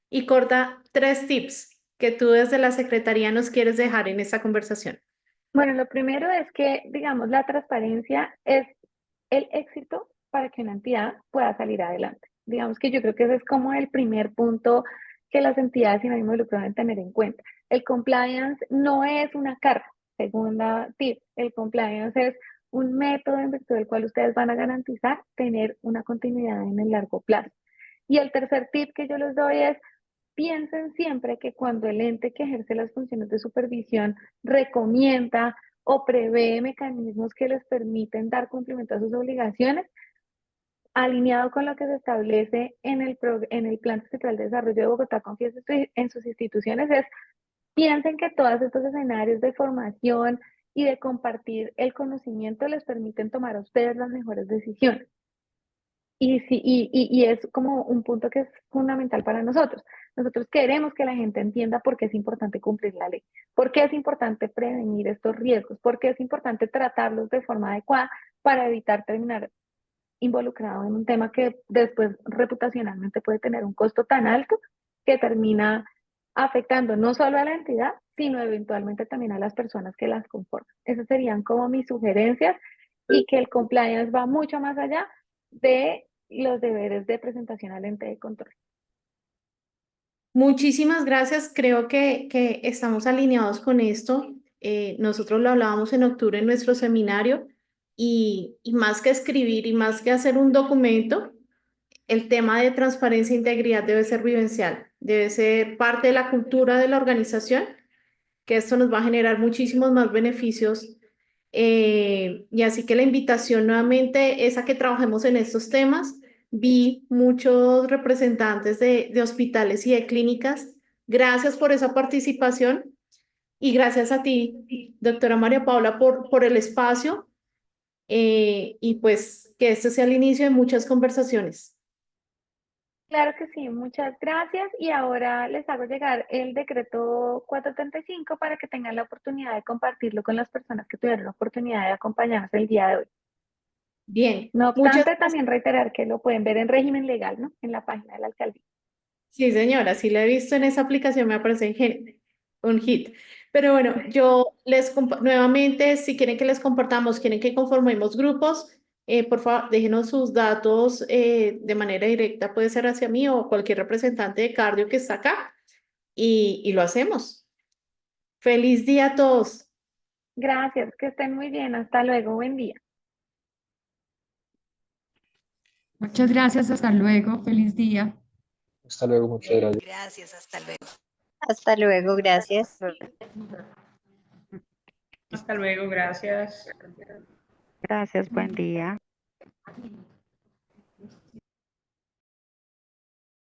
y corta, 3 tips que tú desde la Secretaría nos quieres dejar en esta conversación. Bueno, lo primero es que, digamos, la transparencia es el éxito para que una entidad pueda salir adelante. Digamos que yo creo que ese es como el primer punto que las entidades sin ánimo de lucro deben tener en cuenta. El compliance no es una carga. Segunda tip, el compliance es un método en virtud del cual ustedes van a garantizar tener una continuidad en el largo plazo. Y el tercer tip que yo les doy es piensen siempre que cuando el ente que ejerce las funciones de supervisión recomienda o prevé mecanismos que les permiten dar cumplimiento a sus obligaciones, alineado con lo que se establece en el Plan Central de Desarrollo de Bogotá, confía en sus instituciones, es piensen que todos estos escenarios de formación y de compartir el conocimiento les permiten tomar a ustedes las mejores decisiones. Y es como un punto que es fundamental para nosotros. Nosotros queremos que la gente entienda por qué es importante cumplir la ley, por qué es importante prevenir estos riesgos, por qué es importante tratarlos de forma adecuada, para evitar terminar involucrado en un tema que después reputacionalmente puede tener un costo tan alto que termina afectando no solo a la entidad, sino eventualmente también a las personas que las conforman. Esas serían como mis sugerencias y que el compliance va mucho más allá de los deberes de presentación al ente de control. Muchísimas gracias. Creo que estamos alineados con esto. Nosotros lo hablábamos en octubre en nuestro seminario y más que escribir y más que hacer un documento, el tema de transparencia e integridad debe ser vivencial, debe ser parte de la cultura de la organización, que esto nos va a generar muchísimos más beneficios. Y así que la invitación nuevamente es a que trabajemos en estos temas. Vi muchos representantes de hospitales y de clínicas. Gracias por esa participación y gracias a ti, doctora María Paula, por el espacio y pues que este sea el inicio de muchas conversaciones. Claro que sí, muchas gracias. Y ahora les hago llegar el decreto 435 para que tengan la oportunidad de compartirlo con las personas que tuvieron la oportunidad de acompañarnos el día de hoy. Bien, No muchas obstante, gracias. también reiterar que lo pueden ver en régimen legal, ¿no? En la página de la alcaldía. Sí, señora, sí la he visto en esa aplicación, me aparece un hit. Pero bueno, yo nuevamente, si quieren que les compartamos, quieren que conformemos grupos, por favor, déjenos sus datos de manera directa, puede ser hacia mí o cualquier representante de cardio que está acá y lo hacemos. Feliz día a todos. Gracias, que estén muy bien. Hasta luego, buen día. Muchas gracias, hasta luego, feliz día. Hasta luego, muchas gracias. Gracias, hasta luego. Hasta luego, gracias. Hasta luego, gracias. Gracias, buen día.